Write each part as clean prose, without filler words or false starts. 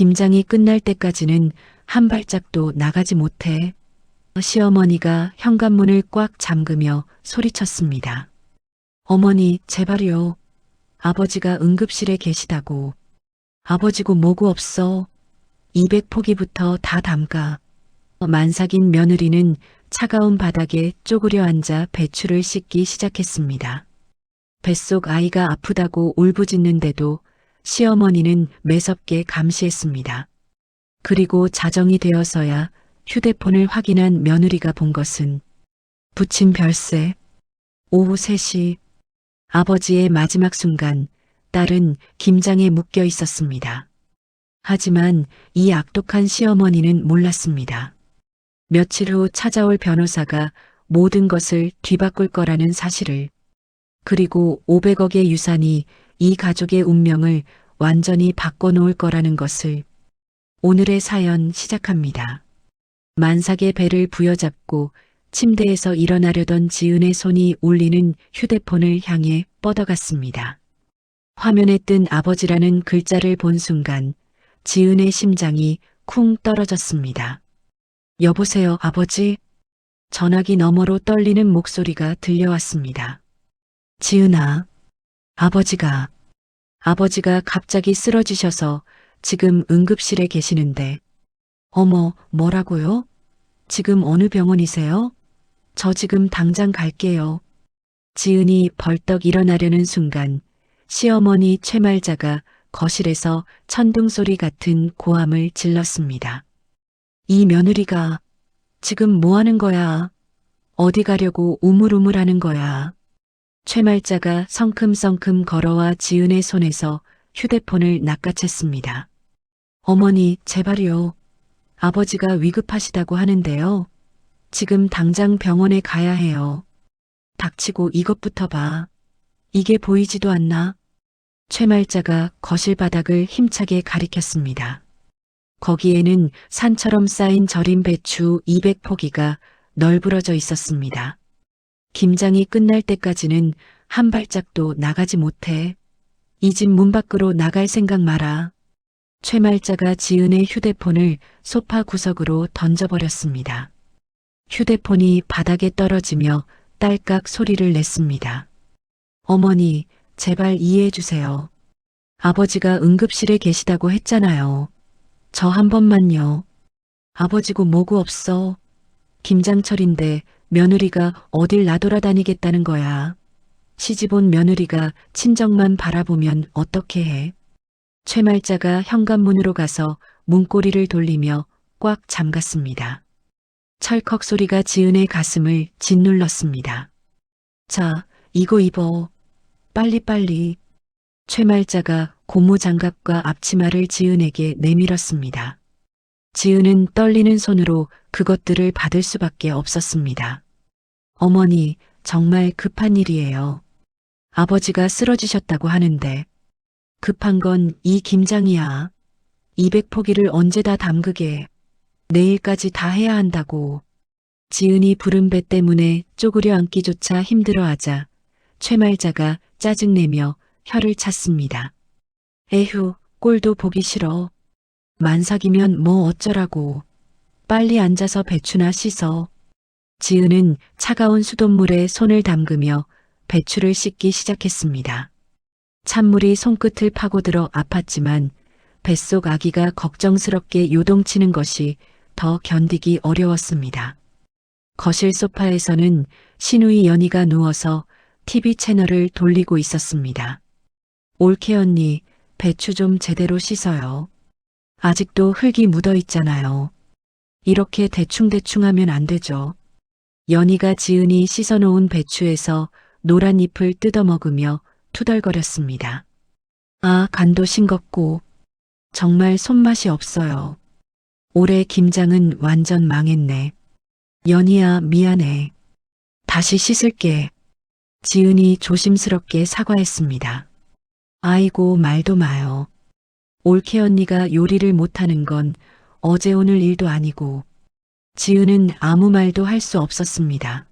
김장이 끝날 때까지는 한 발짝도 나가지 못해 시어머니가 현관문을 꽉 잠그며 소리쳤습니다. 어머니, 제발요. 아버지가 응급실에 계시다고. 아버지고 뭐고 없어. 200포기부터 다 담가. 만삭인 며느리는 차가운 바닥에 쪼그려 앉아 배추를 씻기 시작했습니다. 뱃속 아이가 아프다고 울부짖는데도 시어머니는 매섭게 감시했습니다. 그리고 자정이 되어서야 휴대폰을 확인한 며느리가 본 것은 부친 별세. 오후 3시 아버지의 마지막 순간 딸은 김장에 묶여 있었습니다. 하지만 이 악독한 시어머니는 몰랐습니다. 며칠 후 찾아올 변호사가 모든 것을 뒤바꿀 거라는 사실을, 그리고 500억의 유산이 이 가족의 운명을 완전히 바꿔놓을 거라는 것을. 오늘의 사연 시작합니다. 만삭의 배를 부여잡고 침대에서 일어나려던 지은의 손이 울리는 휴대폰을 향해 뻗어갔습니다. 화면에 뜬 아버지라는 글자를 본 순간 지은의 심장이 쿵 떨어졌습니다. 여보세요, 아버지? 전화기 너머로 떨리는 목소리가 들려왔습니다. 지은아, 아버지가 갑자기 쓰러지셔서 지금 응급실에 계시는데. 어머, 뭐라고요? 지금 어느 병원이세요? 저 지금 당장 갈게요. 지은이 벌떡 일어나려는 순간 시어머니 최말자가 거실에서 천둥소리 같은 고함을 질렀습니다. 이 며느리가 지금 뭐 하는 거야? 어디 가려고 우물우물하는 거야? 최말자가 성큼성큼 걸어와 지은의 손에서 휴대폰을 낚아챘습니다. 어머니, 제발요. 아버지가 위급하시다고 하는데요. 지금 당장 병원에 가야 해요. 닥치고 이것부터 봐. 이게 보이지도 않나? 최말자가 거실 바닥을 힘차게 가리켰습니다. 거기에는 산처럼 쌓인 절인 배추 200포기가 널브러져 있었습니다. 김장이 끝날 때까지는 한 발짝도 나가지 못해. 이 집 문 밖으로 나갈 생각 마라. 최말자가 지은의 휴대폰을 소파 구석으로 던져버렸습니다. 휴대폰이 바닥에 떨어지며 딸깍 소리를 냈습니다. 어머니, 제발 이해해 주세요. 아버지가 응급실에 계시다고 했잖아요. 저 한 번만요. 아버지고 뭐고 없어. 김장철인데 며느리가 어딜 나돌아다니겠다는 거야. 시집 온 며느리가 친정만 바라보면 어떻게 해? 최말자가 현관문으로 가서 문고리를 돌리며 꽉 잠갔습니다. 철컥 소리가 지은의 가슴을 짓눌렀습니다. 자, 이거 입어. 빨리빨리. 최말자가 고무장갑과 앞치마를 지은에게 내밀었습니다. 지은은 떨리는 손으로 그것들을 받을 수밖에 없었습니다. 어머니, 정말 급한 일이에요. 아버지가 쓰러지셨다고 하는데. 급한 건 이 김장이야. 200포기를 언제 다 담그게. 내일까지 다 해야 한다고. 지은이 부른 배 때문에 쪼그려 앉기조차 힘들어하자 최말자가 짜증내며 혀를 찼습니다. 에휴, 꼴도 보기 싫어. 만삭이면 뭐 어쩌라고. 빨리 앉아서 배추나 씻어. 지은은 차가운 수돗물에 손을 담그며 배추를 씻기 시작했습니다. 찬물이 손끝을 파고들어 아팠지만 뱃속 아기가 걱정스럽게 요동치는 것이 더 견디기 어려웠습니다. 거실 소파에서는 시누이 연희가 누워서 TV 채널을 돌리고 있었습니다. 올케 언니, 배추 좀 제대로 씻어요. 아직도 흙이 묻어 있잖아요. 이렇게 대충대충 하면 안 되죠. 연희가 지은이 씻어놓은 배추에서 노란 잎을 뜯어먹으며 투덜거렸습니다. 아, 간도 싱겁고 정말 손맛이 없어요. 올해 김장은 완전 망했네. 연희야, 미안해. 다시 씻을게. 지은이 조심스럽게 사과했습니다. 아이고, 말도 마요. 올케 언니가 요리를 못하는 건 어제 오늘 일도 아니고. 지은은 아무 말도 할 수 없었습니다.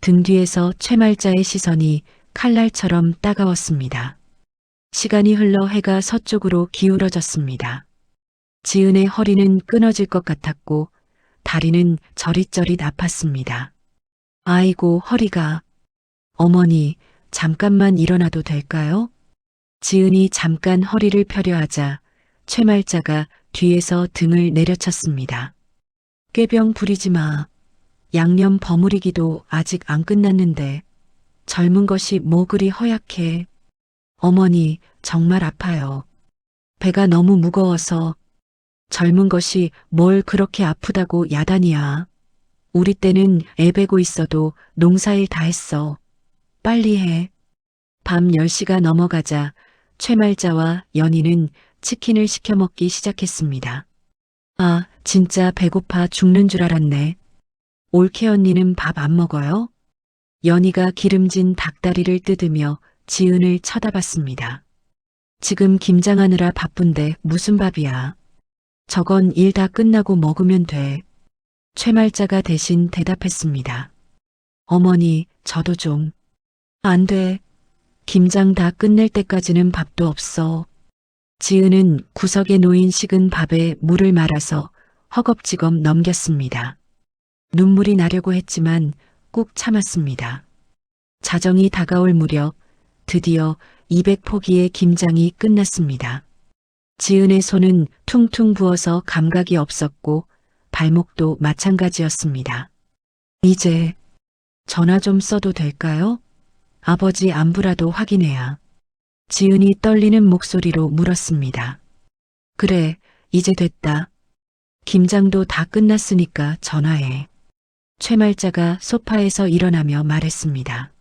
등 뒤에서 최말자의 시선이 칼날처럼 따가웠습니다. 시간이 흘러 해가 서쪽으로 기울어졌습니다. 지은의 허리는 끊어질 것 같았고 다리는 저릿저릿 아팠습니다. 아이고, 허리가. 어머니, 잠깐만 일어나도 될까요? 지은이 잠깐 허리를 펴려 하자 최말자가 뒤에서 등을 내려쳤습니다. 꾀병 부리지 마. 양념 버무리기도 아직 안 끝났는데 젊은 것이 뭐 그리 허약해. 어머니, 정말 아파요. 배가 너무 무거워서. 젊은 것이 뭘 그렇게 아프다고 야단이야. 우리 때는 애 베고 있어도 농사일 다 했어. 빨리 해. 밤 10시가 넘어가자 최말자와 연희는 치킨을 시켜 먹기 시작했습니다. 아, 진짜 배고파 죽는 줄 알았네. 올케 언니는 밥 안 먹어요? 연희가 기름진 닭다리를 뜯으며 지은을 쳐다봤습니다. 지금 김장하느라 바쁜데 무슨 밥이야. 저건 일 다 끝나고 먹으면 돼. 최말자가 대신 대답했습니다. 어머니, 저도 좀. 안 돼. 김장 다 끝낼 때까지는 밥도 없어. 지은은 구석에 놓인 식은 밥에 물을 말아서 허겁지겁 넘겼습니다. 눈물이 나려고 했지만 꾹 참았습니다. 자정이 다가올 무렵 드디어 200포기의 김장이 끝났습니다. 지은의 손은 퉁퉁 부어서 감각이 없었고 발목도 마찬가지였습니다. 이제 전화 좀 써도 될까요? 아버지 안부라도 확인해야. 지은이 떨리는 목소리로 물었습니다. 그래, 이제 됐다. 김장도 다 끝났으니까 전화해. 최말자가 소파에서 일어나며 말했습니다.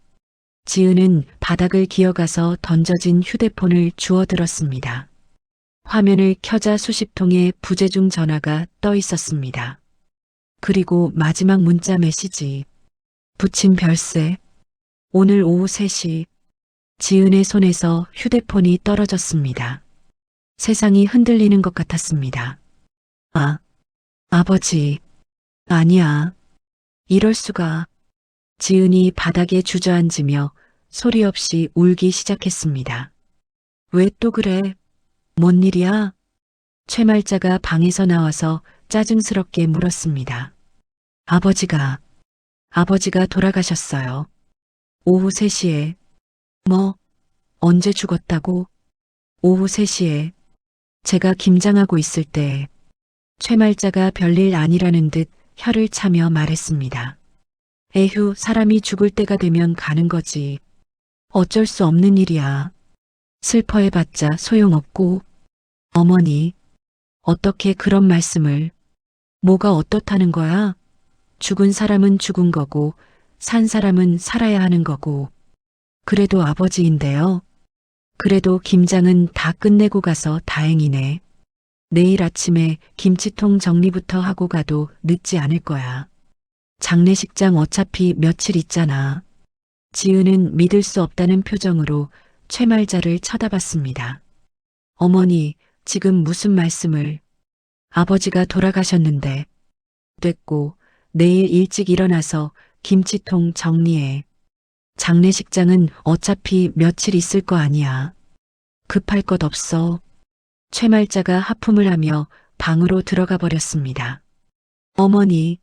지은은 바닥을 기어가서 던져진 휴대폰을 주워들었습니다. 화면을 켜자 수십 통의 부재중 전화가 떠 있었습니다. 그리고 마지막 문자 메시지. 붙인 별세. 오늘 오후 3시. 지은의 손에서 휴대폰이 떨어졌습니다. 세상이 흔들리는 것 같았습니다. 아, 아버지. 아니야. 이럴 수가. 지은이 바닥에 주저앉으며 소리 없이 울기 시작했습니다. 왜 또 그래? 뭔 일이야? 최말자가 방에서 나와서 짜증스럽게 물었습니다. 아버지가 돌아가셨어요. 오후 3시에. 뭐? 언제 죽었다고? 오후 3시에. 제가 김장하고 있을 때. 최말자가 별일 아니라는 듯 혀를 차며 말했습니다. 에휴, 사람이 죽을 때가 되면 가는 거지. 어쩔 수 없는 일이야. 슬퍼해봤자 소용없고. 어머니, 어떻게 그런 말씀을. 뭐가 어떻다는 거야? 죽은 사람은 죽은 거고 산 사람은 살아야 하는 거고. 그래도 아버지인데요. 그래도 김장은 다 끝내고 가서 다행이네. 내일 아침에 김치통 정리부터 하고 가도 늦지 않을 거야. 장례식장 어차피 며칠 있잖아. 지은은 믿을 수 없다는 표정으로 최말자를 쳐다봤습니다. 어머니, 지금 무슨 말씀을. 아버지가 돌아가셨는데. 됐고, 내일 일찍 일어나서 김치통 정리해. 장례식장은 어차피 며칠 있을 거 아니야. 급할 것 없어. 최말자가 하품을 하며 방으로 들어가 버렸습니다. 어머니.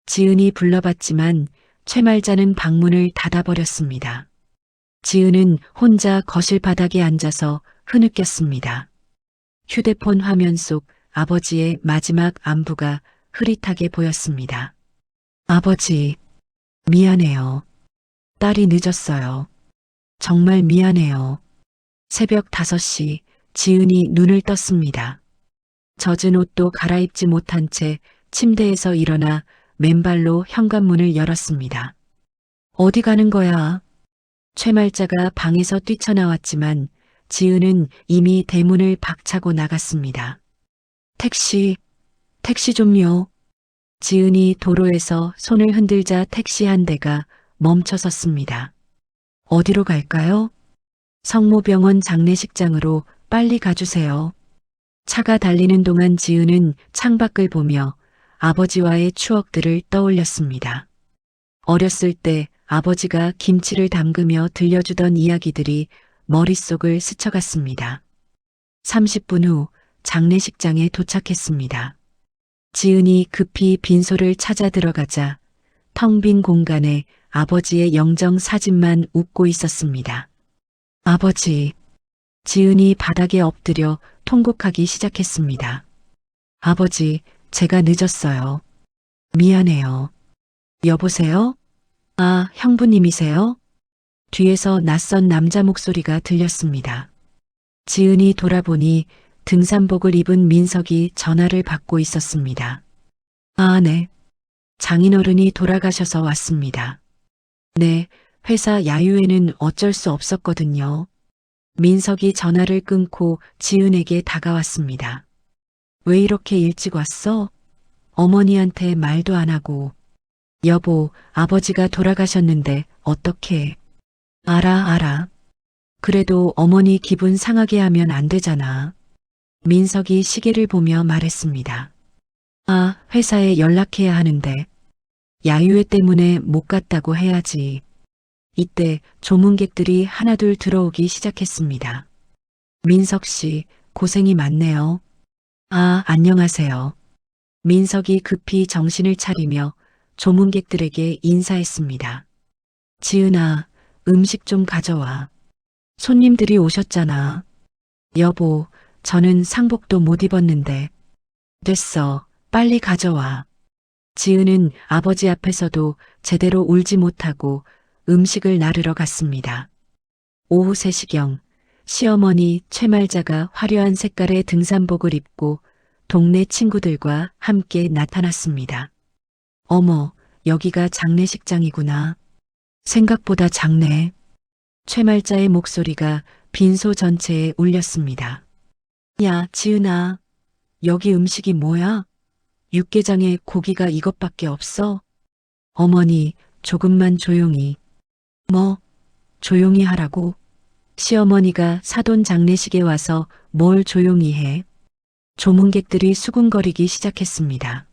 지은이 불러봤지만 최말자는 방문을 닫아버렸습니다. 지은은 혼자 거실 바닥에 앉아서 흐느꼈습니다. 휴대폰 화면 속 아버지의 마지막 안부가 흐릿하게 보였습니다. 아버지, 미안해요. 딸이 늦었어요. 정말 미안해요. 새벽 5시 지은이 눈을 떴습니다. 젖은 옷도 갈아입지 못한 채 침대에서 일어나 맨발로 현관문을 열었습니다. 어디 가는 거야? 최말자가 방에서 뛰쳐나왔지만 지은은 이미 대문을 박차고 나갔습니다. 택시 좀요. 지은이 도로에서 손을 흔들자 택시 한 대가 멈춰섰습니다. 어디로 갈까요? 성모병원 장례식장으로 빨리 가주세요. 차가 달리는 동안 지은은 창밖을 보며 아버지와의 추억들을 떠올렸습니다. 어렸을 때 아버지가 김치를 담그며 들려주던 이야기들이 머릿속을 스쳐갔습니다. 30분 후 장례식장에 도착했습니다. 지은이 급히 빈소를 찾아 들어가자 텅 빈 공간에 아버지의 영정 사진만 웃고 있었습니다. 아버지, 지은이 바닥에 엎드려 통곡하기 시작했습니다. 아버지, 제가 늦었어요. 미안해요. 여보세요? 아, 형부님이세요? 뒤에서 낯선 남자 목소리가 들렸습니다. 지은이 돌아보니 등산복을 입은 민석이 전화를 받고 있었습니다. 아, 네. 장인어른이 돌아가셔서 왔습니다. 네, 회사 야유회는 어쩔 수 없었거든요. 민석이 전화를 끊고 지은에게 다가왔습니다. 왜 이렇게 일찍 왔어? 어머니한테 말도 안 하고. 여보, 아버지가 돌아가셨는데 어떡해. 알아. 그래도 어머니 기분 상하게 하면 안 되잖아. 민석이 시계를 보며 말했습니다. 아, 회사에 연락해야 하는데. 야유회 때문에 못 갔다고 해야지. 이때 조문객들이 하나둘 들어오기 시작했습니다. 민석 씨, 고생이 많네요. 아, 안녕하세요. 민석이 급히 정신을 차리며 조문객들에게 인사했습니다. 지은아, 음식 좀 가져와. 손님들이 오셨잖아. 여보, 저는 상복도 못 입었는데. 됐어, 빨리 가져와. 지은은 아버지 앞에서도 제대로 울지 못하고 음식을 나르러 갔습니다. 오후 3시경 시어머니 최말자가 화려한 색깔의 등산복을 입고 동네 친구들과 함께 나타났습니다. 어머, 여기가 장례식장이구나. 생각보다 작네. 최말자의 목소리가 빈소 전체에 울렸습니다. 야, 지은아, 여기 음식이 뭐야? 육개장에 고기가 이것밖에 없어? 어머니, 조금만 조용히. 뭐, 조용히 하라고? 시어머니가 사돈 장례식에 와서 뭘 조용히 해? 조문객들이 수군거리기 시작했습니다.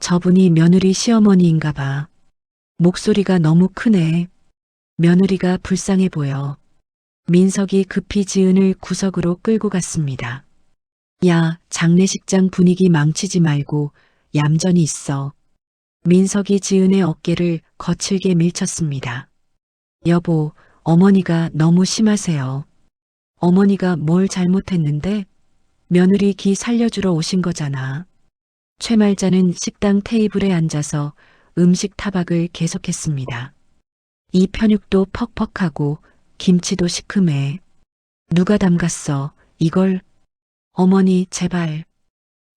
저분이 며느리 시어머니인가 봐. 목소리가 너무 크네. 며느리가 불쌍해 보여. 민석이 급히 지은을 구석으로 끌고 갔습니다. 야, 장례식장 분위기 망치지 말고 얌전히 있어. 민석이 지은의 어깨를 거칠게 밀쳤습니다. 여보, 어머니가 너무 심하세요. 어머니가 뭘 잘못했는데? 며느리 기 살려주러 오신 거잖아. 최말자는 식당 테이블에 앉아서 음식 타박을 계속했습니다. 이 편육도 퍽퍽하고 김치도 시큼해. 누가 담갔어? 이걸? 어머니, 제발.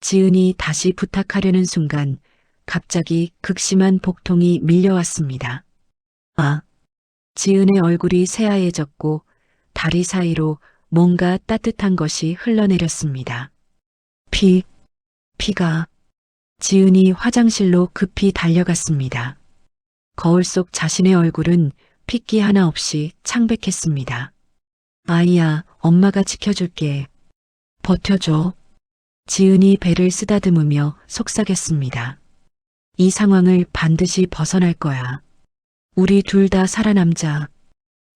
지은이 다시 부탁하려는 순간 갑자기 극심한 복통이 밀려왔습니다. 아, 지은의 얼굴이 새하얘졌고 다리 사이로 뭔가 따뜻한 것이 흘러내렸습니다. 피가. 지은이 화장실로 급히 달려갔습니다. 거울 속 자신의 얼굴은 핏기 하나 없이 창백했습니다. 아이야, 엄마가 지켜줄게. 버텨줘. 지은이 배를 쓰다듬으며 속삭였습니다. 이 상황을 반드시 벗어날 거야. 우리 둘 다 살아남자.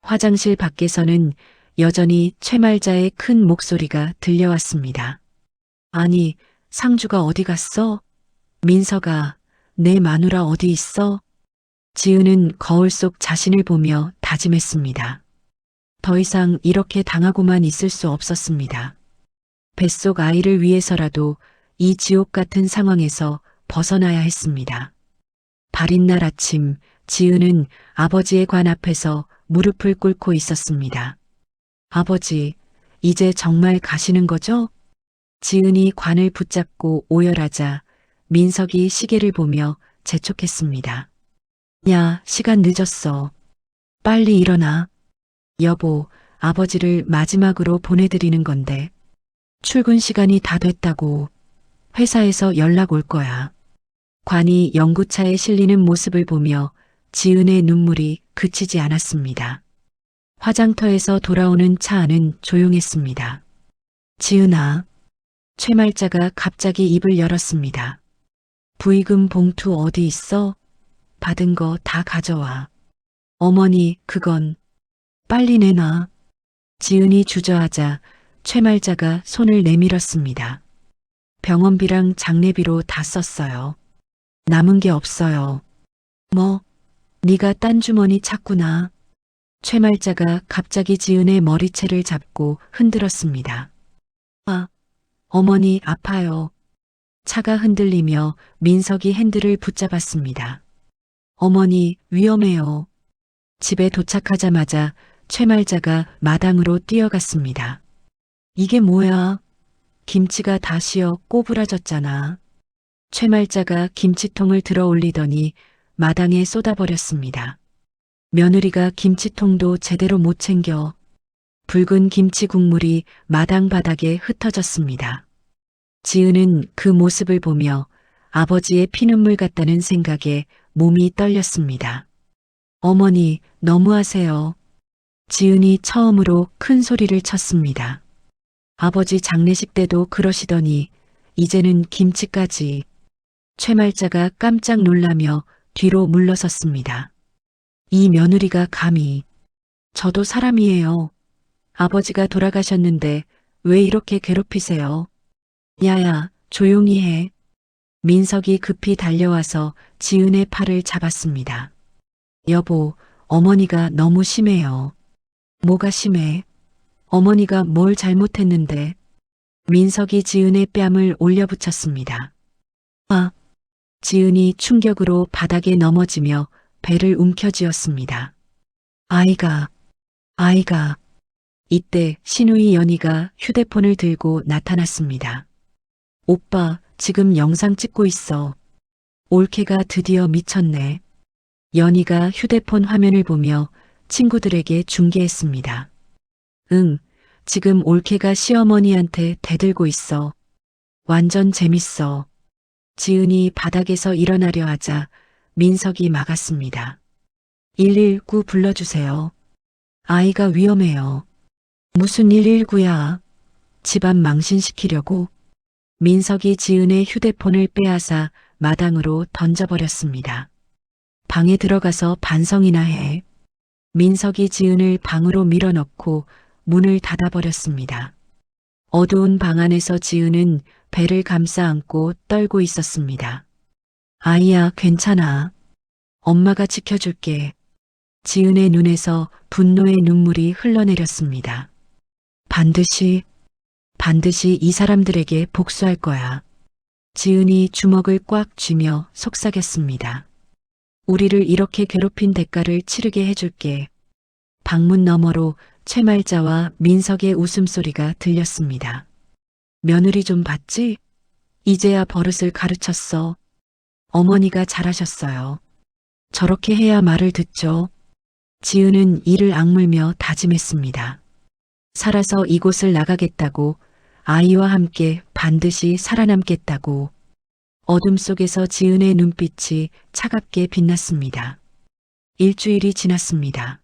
화장실 밖에서는 여전히 최말자의 큰 목소리가 들려왔습니다. 아니, 상주가 어디 갔어? 민석아, 내 마누라 어디 있어? 지은은 거울 속 자신을 보며 다짐했습니다. 더 이상 이렇게 당하고만 있을 수 없었습니다. 뱃속 아이를 위해서라도 이 지옥 같은 상황에서 벗어나야 했습니다. 발인 날 아침, 지은은 아버지의 관 앞에서 무릎을 꿇고 있었습니다. 아버지, 이제 정말 가시는 거죠? 지은이 관을 붙잡고 오열하자 민석이 시계를 보며 재촉했습니다. 야, 시간 늦었어. 빨리 일어나. 여보, 아버지를 마지막으로 보내드리는 건데. 출근 시간이 다 됐다고. 회사에서 연락 올 거야. 관이 연구차에 실리는 모습을 보며 지은의 눈물이 그치지 않았습니다. 화장터에서 돌아오는 차 안은 조용했습니다. 지은아. 최말자가 갑자기 입을 열었습니다. 부의금 봉투 어디 있어? 받은 거 다 가져와. 어머니, 그건 빨리 내놔. 지은이 주저하자 최말자가 손을 내밀었습니다. 병원비랑 장례비로 다 썼어요. 남은 게 없어요. 뭐, 네가 딴 주머니 찾구나. 최말자가 갑자기 지은의 머리채를 잡고 흔들었습니다. 아, 어머니 아파요. 차가 흔들리며 민석이 핸들을 붙잡았습니다. 어머니 위험해요. 집에 도착하자마자 최말자가 마당으로 뛰어갔습니다. 이게 뭐야? 김치가 다 시어 꼬부라졌잖아. 최말자가 김치통을 들어 올리더니 마당에 쏟아버렸습니다. 며느리가 김치통도 제대로 못 챙겨. 붉은 김치 국물이 마당 바닥에 흩어졌습니다. 지은은 그 모습을 보며 아버지의 피눈물 같다는 생각에 몸이 떨렸습니다. 어머니, 너무하세요. 지은이 처음으로 큰 소리를 쳤습니다. 아버지 장례식 때도 그러시더니 이제는 김치까지. 최말자가 깜짝 놀라며 뒤로 물러섰습니다. 이 며느리가 감히. 저도 사람이에요. 아버지가 돌아가셨는데 왜 이렇게 괴롭히세요? 야야, 조용히 해. 민석이 급히 달려와서 지은의 팔을 잡았습니다. 여보, 어머니가 너무 심해요. 뭐가 심해? 어머니가 뭘 잘못했는데? 민석이 지은의 뺨을 올려붙였습니다. 아! 지은이 충격으로 바닥에 넘어지며 배를 움켜쥐었습니다. 아이가. 이때 신우이 연희가 휴대폰을 들고 나타났습니다. 오빠, 지금 영상 찍고 있어. 올케가 드디어 미쳤네. 연희가 휴대폰 화면을 보며 친구들에게 중계했습니다. 응, 지금 올케가 시어머니한테 대들고 있어. 완전 재밌어. 지은이 바닥에서 일어나려 하자 민석이 막았습니다. 119 불러주세요. 아이가 위험해요. 무슨 119야? 집안 망신시키려고? 민석이 지은의 휴대폰을 빼앗아 마당으로 던져버렸습니다. 방에 들어가서 반성이나 해. 민석이 지은을 방으로 밀어넣고 문을 닫아버렸습니다. 어두운 방 안에서 지은은 배를 감싸 안고 떨고 있었습니다. 아이야, 괜찮아. 엄마가 지켜줄게. 지은의 눈에서 분노의 눈물이 흘러내렸습니다. 반드시 이 사람들에게 복수할 거야. 지은이 주먹을 꽉 쥐며 속삭였습니다. 우리를 이렇게 괴롭힌 대가를 치르게 해줄게. 방문 너머로 최말자와 민석의 웃음소리가 들렸습니다. 며느리 좀 봤지? 이제야 버릇을 가르쳤어. 어머니가 잘하셨어요. 저렇게 해야 말을 듣죠. 지은은 이를 악물며 다짐했습니다. 살아서 이곳을 나가겠다고, 아이와 함께 반드시 살아남겠다고. 어둠 속에서 지은의 눈빛이 차갑게 빛났습니다. 일주일이 지났습니다.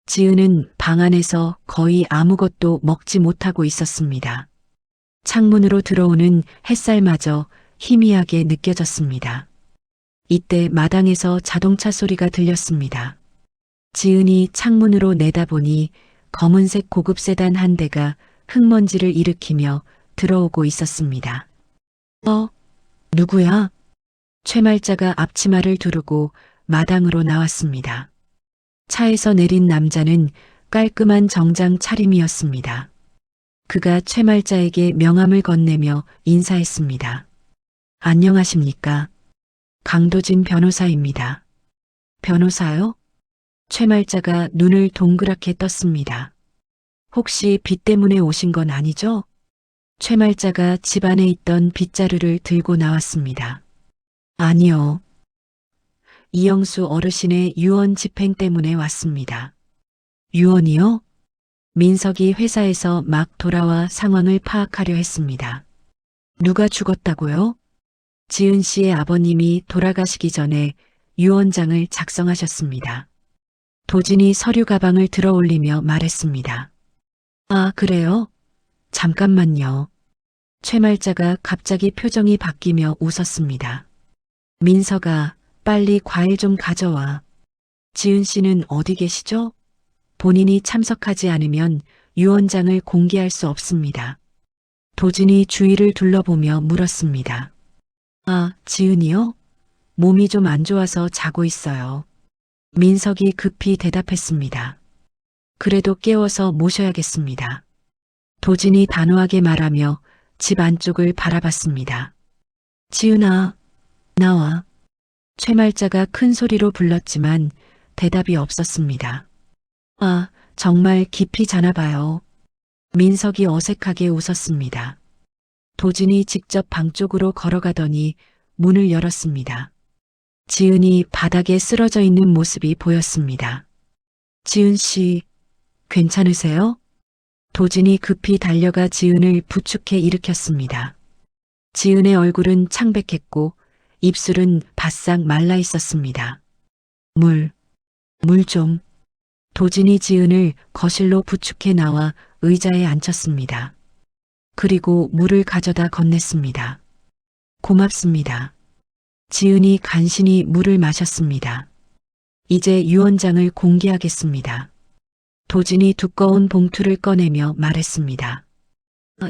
지은은 방 안에서 거의 아무것도 먹지 못하고 있었습니다. 창문으로 들어오는 햇살마저 희미하게 느껴졌습니다. 이때 마당에서 자동차 소리가 들렸습니다. 지은이 창문으로 내다보니 검은색 고급 세단 한 대가 흙먼지를 일으키며 들어오고 있었습니다. 누구야? 최말자가 앞치마를 두르고 마당으로 나왔습니다. 차에서 내린 남자는 깔끔한 정장 차림이었습니다. 그가 최말자에게 명함을 건네며 인사했습니다. 안녕하십니까? 강도진 변호사입니다. 변호사요? 최말자가 눈을 동그랗게 떴습니다. 혹시 빚 때문에 오신 건 아니죠? 최말자가 집안에 있던 빗자루를 들고 나왔습니다. 아니요. 이영수 어르신의 유언 집행 때문에 왔습니다. 유언이요? 민석이 회사에서 막 돌아와 상황을 파악하려 했습니다. 누가 죽었다고요? 지은 씨의 아버님이 돌아가시기 전에 유언장을 작성하셨습니다. 도진이 서류 가방을 들어 올리며 말했습니다. 아, 그래요? 잠깐만요. 최말자가 갑자기 표정이 바뀌며 웃었습니다. 민석아, 빨리 과일 좀 가져와. 지은 씨는 어디 계시죠? 본인이 참석하지 않으면 유언장을 공개할 수 없습니다. 도진이 주위를 둘러보며 물었습니다. 아, 지은이요? 몸이 좀 안 좋아서 자고 있어요. 민석이 급히 대답했습니다. 그래도 깨워서 모셔야겠습니다. 도진이 단호하게 말하며 집 안쪽을 바라봤습니다. 지은아, 나와. 최말자가 큰 소리로 불렀지만 대답이 없었습니다. 아, 정말 깊이 자나 봐요. 민석이 어색하게 웃었습니다. 도진이 직접 방 쪽으로 걸어가더니 문을 열었습니다. 지은이 바닥에 쓰러져 있는 모습이 보였습니다. 지은 씨, 괜찮으세요? 도진이 급히 달려가 지은을 부축해 일으켰습니다. 지은의 얼굴은 창백했고 입술은 바싹 말라 있었습니다. 물 좀. 도진이 지은을 거실로 부축해 나와 의자에 앉혔습니다. 그리고 물을 가져다 건넸습니다. 고맙습니다. 지은이 간신히 물을 마셨습니다. 이제 유언장을 공개하겠습니다. 도진이 두꺼운 봉투를 꺼내며 말했습니다.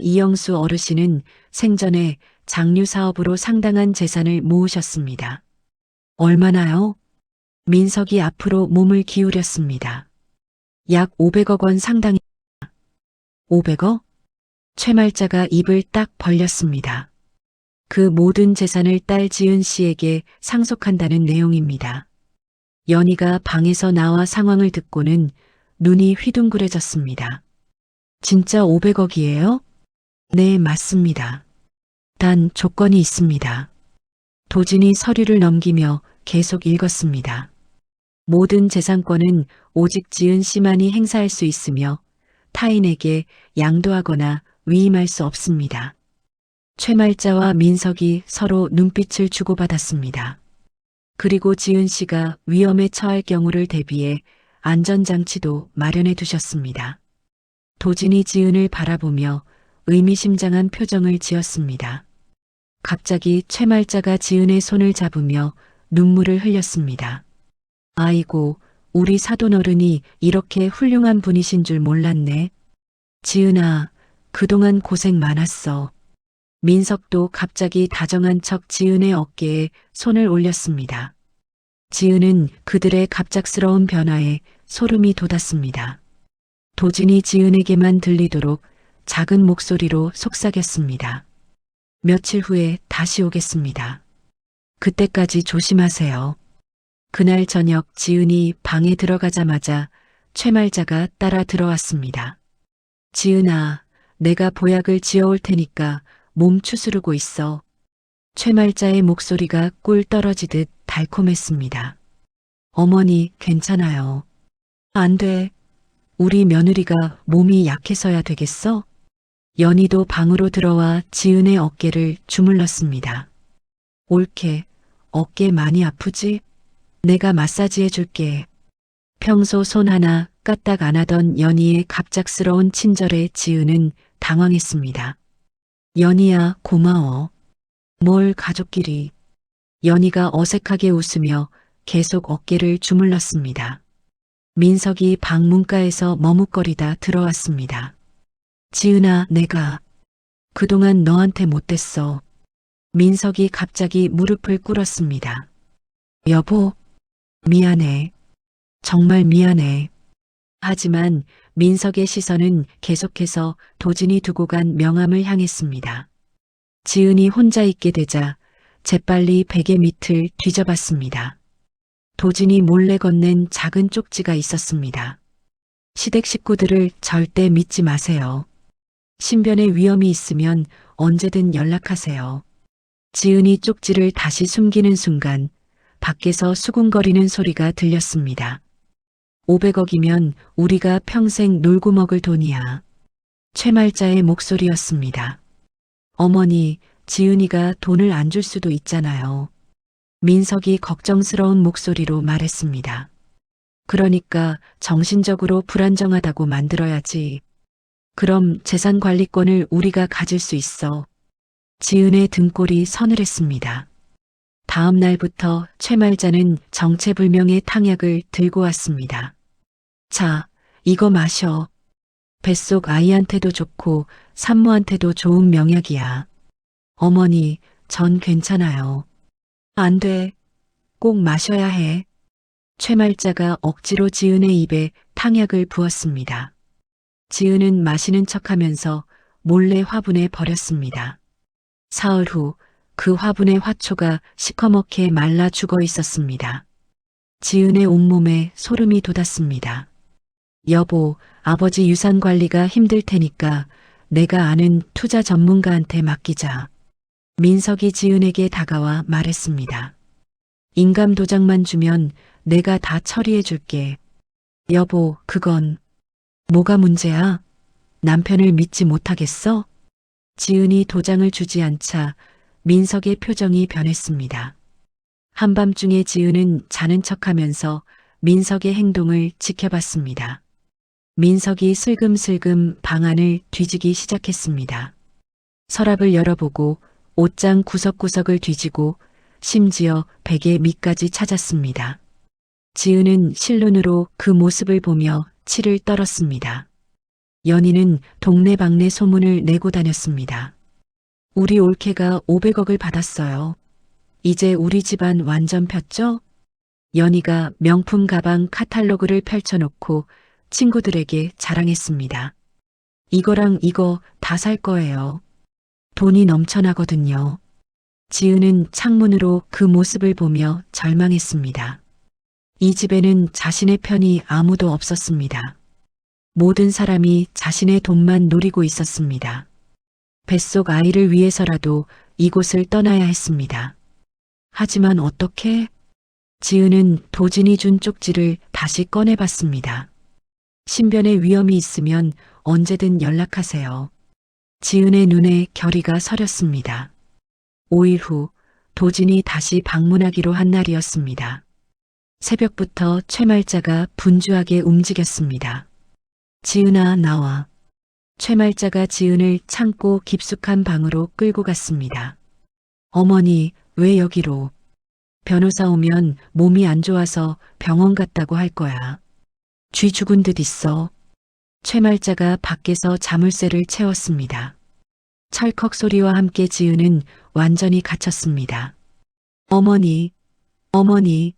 이영수 어르신은 생전에 장류 사업으로 상당한 재산을 모으셨습니다. 얼마나요? 민석이 앞으로 몸을 기울였습니다. 약 500억 원 상당입니다. 500억? 최말자가 입을 딱 벌렸습니다. 그 모든 재산을 딸 지은 씨에게 상속한다는 내용입니다. 연희가 방에서 나와 상황을 듣고는 눈이 휘둥그레졌습니다. 진짜 500억이에요? 네, 맞습니다. 단 조건이 있습니다. 도진이 서류를 넘기며 계속 읽었습니다. 모든 재산권은 오직 지은 씨만이 행사할 수 있으며 타인에게 양도하거나 위임할 수 없습니다. 최말자와 민석이 서로 눈빛을 주고받았습니다. 그리고 지은 씨가 위험에 처할 경우를 대비해 안전장치도 마련해 두셨습니다. 도진이 지은을 바라보며 의미심장한 표정을 지었습니다. 갑자기 최말자가 지은의 손을 잡으며 눈물을 흘렸습니다. 아이고, 우리 사돈어른이 이렇게 훌륭한 분이신 줄 몰랐네. 지은아, 그동안 고생 많았어. 민석도 갑자기 다정한 척 지은의 어깨에 손을 올렸습니다. 지은은 그들의 갑작스러운 변화에 소름이 돋았습니다. 도진이 지은에게만 들리도록 작은 목소리로 속삭였습니다. 며칠 후에 다시 오겠습니다. 그때까지 조심하세요. 그날 저녁 지은이 방에 들어가자마자 최말자가 따라 들어왔습니다. 지은아, 내가 보약을 지어올 테니까 몸 추스르고 있어. 최말자의 목소리가 꿀 떨어지듯 달콤했습니다. 어머니, 괜찮아요. 안 돼. 우리 며느리가 몸이 약해서야 되겠어? 연희도 방으로 들어와 지은의 어깨를 주물렀습니다. 옳게, 어깨 많이 아프지? 내가 마사지해 줄게. 평소 손 하나 까딱 안 하던 연희의 갑작스러운 친절에 지은은 당황했습니다. 연희야, 고마워. 뭘 가족끼리. 연희가 어색하게 웃으며 계속 어깨를 주물렀습니다. 민석이 방 문가에서 머뭇거리다 들어왔습니다. 지은아, 내가 그동안 너한테 못됐어. 민석이 갑자기 무릎을 꿇었습니다. 여보, 미안해. 정말 미안해. 하지만 민석의 시선은 계속해서 도진이 두고 간 명함을 향했습니다. 지은이 혼자 있게 되자 재빨리 베개 밑을 뒤져봤습니다. 도진이 몰래 건넨 작은 쪽지가 있었습니다. 시댁 식구들을 절대 믿지 마세요. 신변에 위험이 있으면 언제든 연락하세요. 지은이 쪽지를 다시 숨기는 순간 밖에서 수군거리는 소리가 들렸습니다. 500억이면 우리가 평생 놀고 먹을 돈이야. 최말자의 목소리였습니다. 어머니, 지은이가 돈을 안 줄 수도 있잖아요. 민석이 걱정스러운 목소리로 말했습니다. 그러니까 정신적으로 불안정하다고 만들어야지. 그럼 재산 관리권을 우리가 가질 수 있어. 지은의 등골이 서늘했습니다. 다음 날부터 최말자는 정체불명의 탕약을 들고 왔습니다. 자, 이거 마셔. 뱃속 아이한테도 좋고 산모한테도 좋은 명약이야. 어머니, 전 괜찮아요. 안 돼. 꼭 마셔야 해. 최말자가 억지로 지은의 입에 탕약을 부었습니다. 지은은 마시는 척하면서 몰래 화분에 버렸습니다. 사흘 후 그 화분의 화초가 시커멓게 말라 죽어 있었습니다. 지은의 온몸에 소름이 돋았습니다. 여보, 아버지 유산 관리가 힘들 테니까 내가 아는 투자 전문가한테 맡기자. 민석이 지은에게 다가와 말했습니다. 인감 도장만 주면 내가 다 처리해 줄게. 여보, 그건 뭐가 문제야? 남편을 믿지 못하겠어? 지은이 도장을 주지 않자 민석의 표정이 변했습니다. 한밤중에 지은은 자는 척하면서 민석의 행동을 지켜봤습니다. 민석이 슬금슬금 방안을 뒤지기 시작했습니다. 서랍을 열어보고 옷장 구석구석을 뒤지고 심지어 베개 밑까지 찾았습니다. 지은은 실눈으로 그 모습을 보며 치를 떨었습니다. 연희는 동네방네 소문을 내고 다녔습니다. 우리 올케가 500억을 받았어요. 이제 우리 집안 완전 폈죠? 연희가 명품 가방 카탈로그를 펼쳐놓고 친구들에게 자랑했습니다. 이거랑 이거 다 살 거예요. 돈이 넘쳐나거든요. 지은은 창문으로 그 모습을 보며 절망했습니다. 이 집에는 자신의 편이 아무도 없었습니다. 모든 사람이 자신의 돈만 노리고 있었습니다. 뱃속 아이를 위해서라도 이곳을 떠나야 했습니다. 하지만 어떻게? 지은은 도진이 준 쪽지를 다시 꺼내봤습니다. 신변에 위험이 있으면 언제든 연락하세요. 지은의 눈에 결의가 서렸습니다. 5일 후 도진이 다시 방문하기로 한 날이었습니다. 새벽부터 최말자가 분주하게 움직였습니다. 지은아, 나와. 최말자가 지은을 창고 깊숙한 방으로 끌고 갔습니다. 어머니, 왜 여기로? 변호사 오면 몸이 안 좋아서 병원 갔다고 할 거야. 쥐 죽은 듯 있어. 최말자가 밖에서 자물쇠를 채웠습니다. 철컥 소리와 함께 지은은 완전히 갇혔습니다. 어머니, 어머니.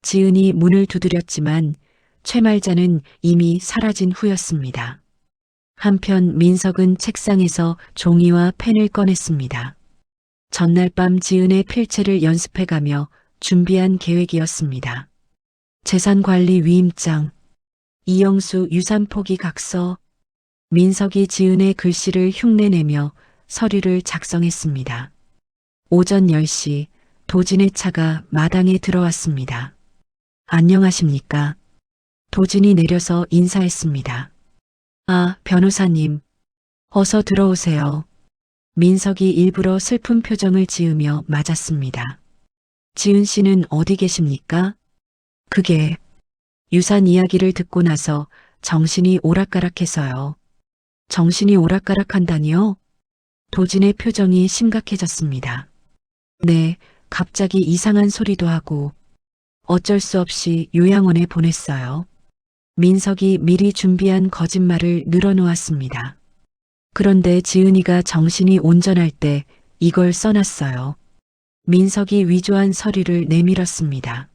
지은이 문을 두드렸지만 최말자는 이미 사라진 후였습니다. 한편 민석은 책상에서 종이와 펜을 꺼냈습니다. 전날 밤 지은의 필체를 연습해가며 준비한 계획이었습니다. 재산관리 위임장, 이영수 유산 포기 각서, 민석이 지은의 글씨를 흉내내며 서류를 작성했습니다. 오전 10시 도진의 차가 마당에 들어왔습니다. 안녕하십니까? 도진이 내려서 인사했습니다. 아, 변호사님. 어서 들어오세요. 민석이 일부러 슬픈 표정을 지으며 맞았습니다. 지은 씨는 어디 계십니까? 그게 유산 이야기를 듣고 나서 정신이 오락가락해서요. 정신이 오락가락한다니요? 도진의 표정이 심각해졌습니다. 네, 갑자기 이상한 소리도 하고 어쩔 수 없이 요양원에 보냈어요. 민석이 미리 준비한 거짓말을 늘어놓았습니다. 그런데 지은이가 정신이 온전할 때 이걸 써놨어요. 민석이 위조한 서류를 내밀었습니다.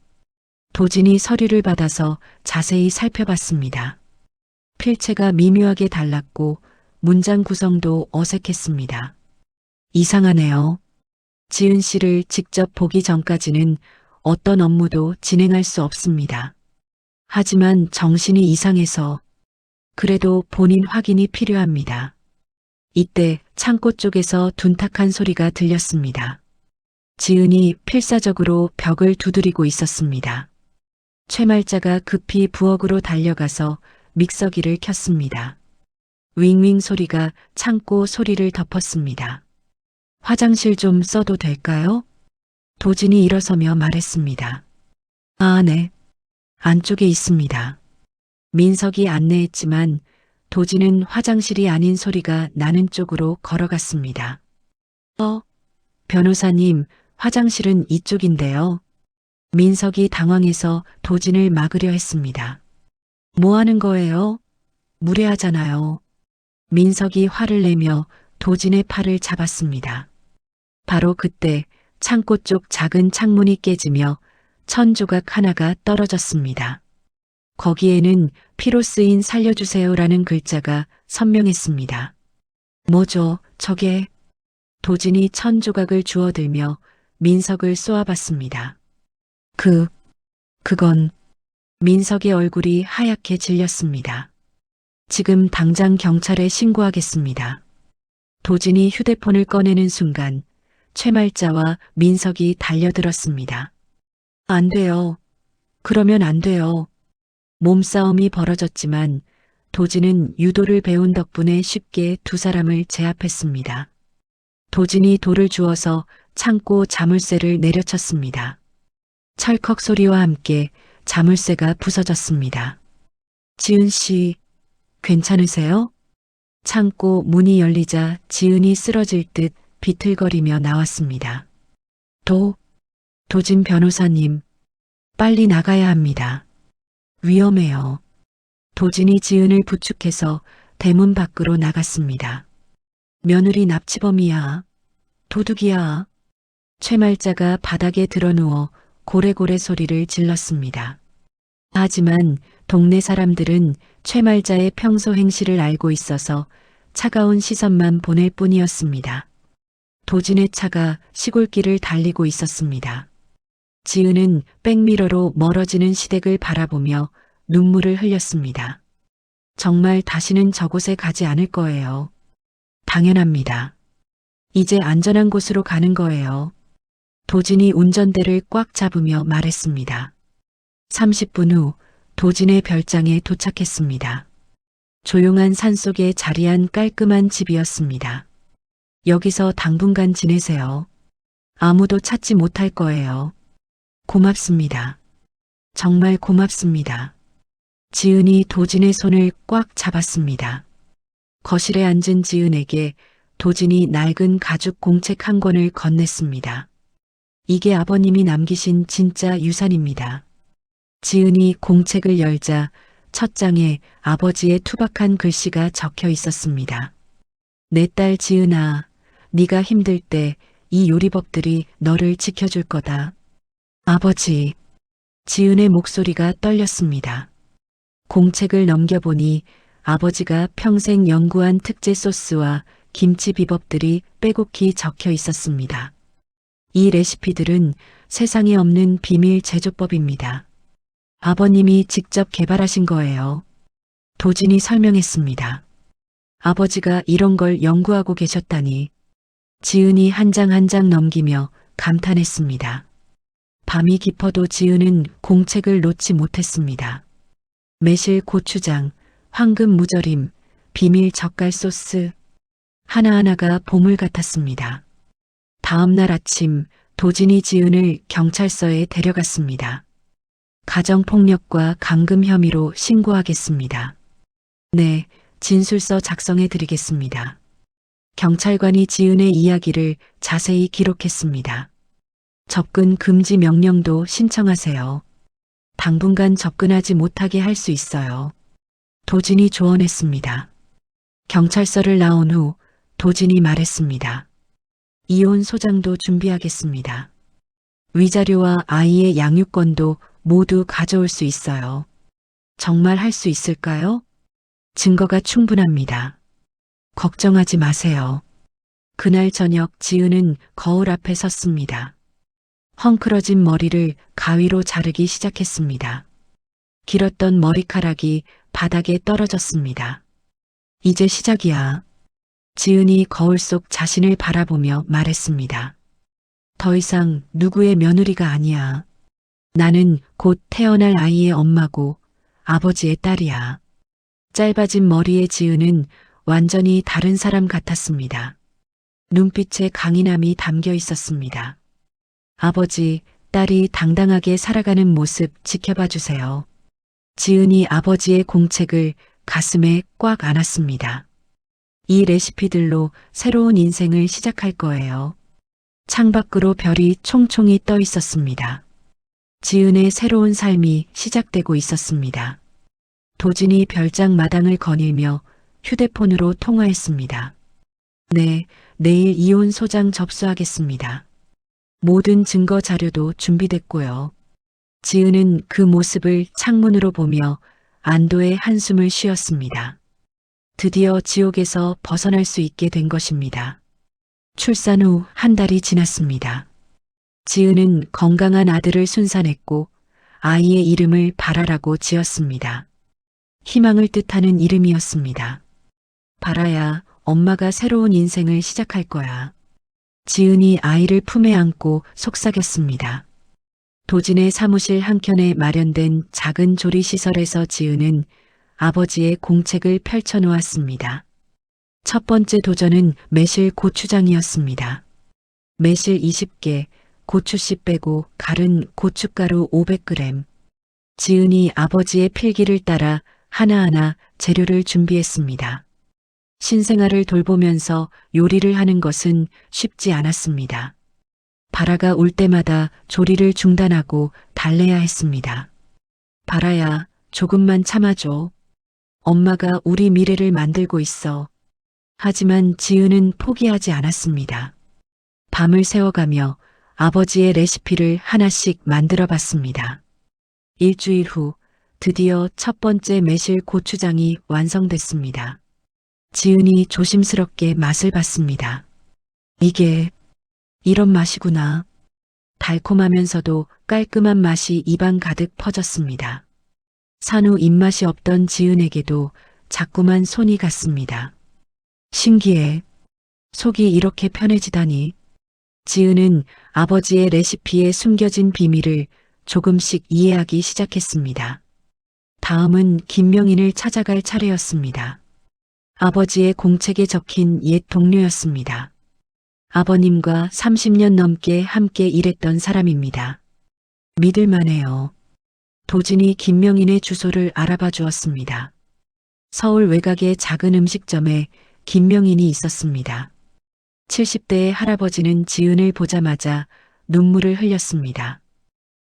도진이 서류를 받아서 자세히 살펴봤습니다. 필체가 미묘하게 달랐고 문장 구성도 어색했습니다. 이상하네요. 지은 씨를 직접 보기 전까지는 어떤 업무도 진행할 수 없습니다. 하지만 정신이 이상해서 그래도 본인 확인이 필요합니다. 이때 창고 쪽에서 둔탁한 소리가 들렸습니다. 지은이 필사적으로 벽을 두드리고 있었습니다. 최말자가 급히 부엌으로 달려가서 믹서기를 켰습니다. 윙윙 소리가 창고 소리를 덮었습니다. 화장실 좀 써도 될까요? 도진이 일어서며 말했습니다. 아, 네. 안쪽에 있습니다. 민석이 안내했지만 도진은 화장실이 아닌 소리가 나는 쪽으로 걸어갔습니다. 변호사님, 화장실은 이쪽인데요. 민석이 당황해서 도진을 막으려 했습니다. 뭐 하는 거예요? 무례하잖아요. 민석이 화를 내며 도진의 팔을 잡았습니다. 바로 그때 창고 쪽 작은 창문이 깨지며 천조각 하나가 떨어졌습니다. 거기에는 피로 쓰인 살려주세요라는 글자가 선명했습니다. 뭐죠, 저게? 도진이 천조각을 주워들며 민석을 쏘아봤습니다. 그건 민석의 얼굴이 하얗게 질렸습니다. 지금 당장 경찰에 신고하겠습니다. 도진이 휴대폰을 꺼내는 순간 최말자와 민석이 달려들었습니다. 안 돼요. 그러면 안 돼요. 몸싸움이 벌어졌지만 도진은 유도를 배운 덕분에 쉽게 두 사람을 제압했습니다. 도진이 돌을 주워서 창고 자물쇠를 내려쳤습니다. 찰컥 소리와 함께 자물쇠가 부서졌습니다. 지은 씨, 괜찮으세요? 창고 문이 열리자 지은이 쓰러질 듯 비틀거리며 나왔습니다. 도진 변호사님, 빨리 나가야 합니다. 위험해요. 도진이 지은을 부축해서 대문 밖으로 나갔습니다. 며느리 납치범이야. 도둑이야. 최말자가 바닥에 드러누워 고래고래 소리를 질렀습니다. 하지만 동네 사람들은 최말자의 평소 행실을 알고 있어서 차가운 시선만 보낼 뿐이었습니다. 도진의 차가 시골길을 달리고 있었습니다. 지은은 백미러로 멀어지는 시댁을 바라보며 눈물을 흘렸습니다. 정말 다시는 저곳에 가지 않을 거예요. 당연합니다. 이제 안전한 곳으로 가는 거예요. 도진이 운전대를 꽉 잡으며 말했습니다. 30분 후 도진의 별장에 도착했습니다. 조용한 산속에 자리한 깔끔한 집이었습니다. 여기서 당분간 지내세요. 아무도 찾지 못할 거예요. 고맙습니다. 정말 고맙습니다. 지은이 도진의 손을 꽉 잡았습니다. 거실에 앉은 지은에게 도진이 낡은 가죽 공책 한 권을 건넸습니다. 이게 아버님이 남기신 진짜 유산입니다. 지은이 공책을 열자 첫 장에 아버지의 투박한 글씨가 적혀 있었습니다. 내 딸 지은아, 네가 힘들 때 이 요리법들이 너를 지켜줄 거다. 아버지, 지은의 목소리가 떨렸습니다. 공책을 넘겨보니 아버지가 평생 연구한 특제 소스와 김치 비법들이 빼곡히 적혀 있었습니다. 이 레시피들은 세상에 없는 비밀 제조법입니다. 아버님이 직접 개발하신 거예요. 도진이 설명했습니다. 아버지가 이런 걸 연구하고 계셨다니. 지은이 한 장 한 장 넘기며 감탄했습니다. 밤이 깊어도 지은은 공책을 놓지 못했습니다. 매실 고추장, 황금 무절임, 비밀 젓갈 소스, 하나하나가 보물 같았습니다. 다음 날 아침 도진이 지은을 경찰서에 데려갔습니다. 가정폭력과 감금 혐의로 신고하겠습니다. 네, 진술서 작성해 드리겠습니다. 경찰관이 지은의 이야기를 자세히 기록했습니다. 접근 금지 명령도 신청하세요. 당분간 접근하지 못하게 할 수 있어요. 도진이 조언했습니다. 경찰서를 나온 후 도진이 말했습니다. 이혼 소장도 준비하겠습니다. 위자료와 아이의 양육권도 모두 가져올 수 있어요. 정말 할 수 있을까요? 증거가 충분합니다. 걱정하지 마세요. 그날 저녁 지은은 거울 앞에 섰습니다. 헝클어진 머리를 가위로 자르기 시작했습니다. 길었던 머리카락이 바닥에 떨어졌습니다. 이제 시작이야. 지은이 거울 속 자신을 바라보며 말했습니다. 더 이상 누구의 며느리가 아니야. 나는 곧 태어날 아이의 엄마고 아버지의 딸이야. 짧아진 머리의 지은은 완전히 다른 사람 같았습니다. 눈빛에 강인함이 담겨 있었습니다. 아버지, 딸이 당당하게 살아가는 모습 지켜봐 주세요. 지은이 아버지의 공책을 가슴에 꽉 안았습니다. 이 레시피들로 새로운 인생을 시작할 거예요. 창밖으로 별이 총총히 떠 있었습니다. 지은의 새로운 삶이 시작되고 있었습니다. 도진이 별장 마당을 거닐며 휴대폰으로 통화했습니다. 네, 내일 이혼 소장 접수하겠습니다. 모든 증거 자료도 준비됐고요. 지은은 그 모습을 창문으로 보며 안도의 한숨을 쉬었습니다. 드디어 지옥에서 벗어날 수 있게 된 것입니다. 출산 후 한 달이 지났습니다. 지은은 건강한 아들을 순산했고 아이의 이름을 바라라고 지었습니다. 희망을 뜻하는 이름이었습니다. 바라야, 엄마가 새로운 인생을 시작할 거야. 지은이 아이를 품에 안고 속삭였습니다. 도진의 사무실 한켠에 마련된 작은 조리시설에서 지은은 아버지의 공책을 펼쳐놓았습니다. 첫 번째 도전은 매실 고추장이었습니다. 매실 20개, 고추씨 빼고 갈은 고춧가루 500g. 지은이 아버지의 필기를 따라 하나하나 재료를 준비했습니다. 신생아를 돌보면서 요리를 하는 것은 쉽지 않았습니다. 바라가 울 때마다 조리를 중단하고 달래야 했습니다. 바라야, 조금만 참아줘. 엄마가 우리 미래를 만들고 있어. 하지만 지은은 포기하지 않았습니다. 밤을 새워가며 아버지의 레시피를 하나씩 만들어 봤습니다. 일주일 후 드디어 첫 번째 매실 고추장이 완성됐습니다. 지은이 조심스럽게 맛을 봤습니다. 이게 이런 맛이구나. 달콤하면서도 깔끔한 맛이 입안 가득 퍼졌습니다. 산후 입맛이 없던 지은에게도 자꾸만 손이 갔습니다. 신기해. 속이 이렇게 편해지다니. 지은은 아버지의 레시피에 숨겨진 비밀을 조금씩 이해하기 시작했습니다. 다음은 김명인을 찾아갈 차례였습니다. 아버지의 공책에 적힌 옛 동료였습니다. 아버님과 30년 넘게 함께 일했던 사람입니다. 믿을만해요. 도진이 김명인의 주소를 알아봐 주었습니다. 서울 외곽의 작은 음식점에 김명인이 있었습니다. 70대의 할아버지는 지은을 보자마자 눈물을 흘렸습니다.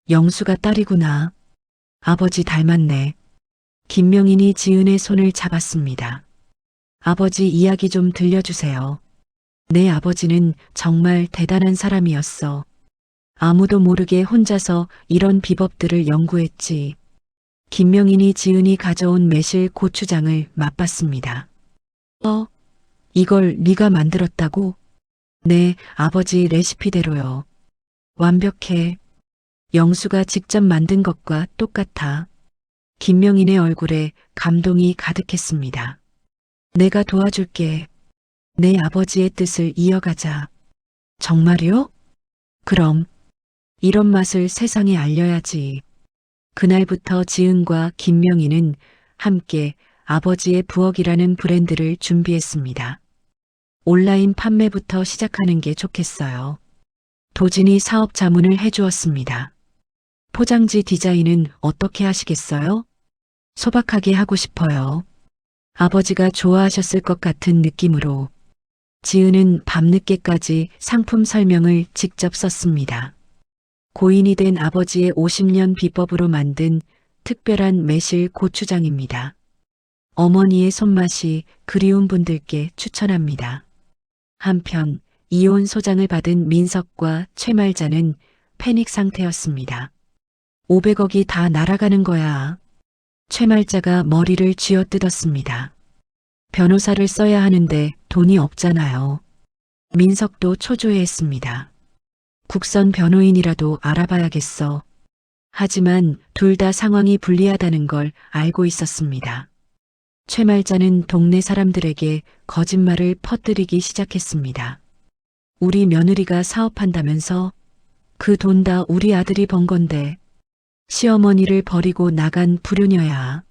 영수가 딸이구나. 아버지 닮았네. 김명인이 지은의 손을 잡았습니다. 아버지 이야기 좀 들려주세요. 내 아버지는 정말 대단한 사람이었어. 아무도 모르게 혼자서 이런 비법들을 연구했지. 김명인이 지은이 가져온 매실 고추장을 맛봤습니다. 이걸 네가 만들었다고? 네, 아버지 레시피대로요. 완벽해. 영수가 직접 만든 것과 똑같아. 김명인의 얼굴에 감동이 가득했습니다. 내가 도와줄게. 내 아버지의 뜻을 이어가자. 정말요? 그럼 이런 맛을 세상에 알려야지. 그날부터 지은과 김명인은 함께 아버지의 부엌이라는 브랜드를 준비했습니다. 온라인 판매부터 시작하는 게 좋겠어요. 도진이 사업 자문을 해주었습니다. 포장지 디자인은 어떻게 하시겠어요? 소박하게 하고 싶어요. 아버지가 좋아하셨을 것 같은 느낌으로. 지은은 밤늦게까지 상품 설명을 직접 썼습니다. 고인이 된 아버지의 50년 비법으로 만든 특별한 매실 고추장입니다. 어머니의 손맛이 그리운 분들께 추천합니다. 한편 이혼 소장을 받은 민석과 최말자는 패닉 상태였습니다. 500억이 다 날아가는 거야. 최말자가 머리를 쥐어뜯었습니다. 변호사를 써야 하는데 돈이 없잖아요. 민석도 초조해했습니다. 국선 변호인이라도 알아봐야겠어. 하지만 둘 다 상황이 불리하다는 걸 알고 있었습니다. 최말자는 동네 사람들에게 거짓말을 퍼뜨리기 시작했습니다. 우리 며느리가 사업한다면서? 그 돈 다 우리 아들이 번 건데. 시어머니를 버리고 나간 불효녀야.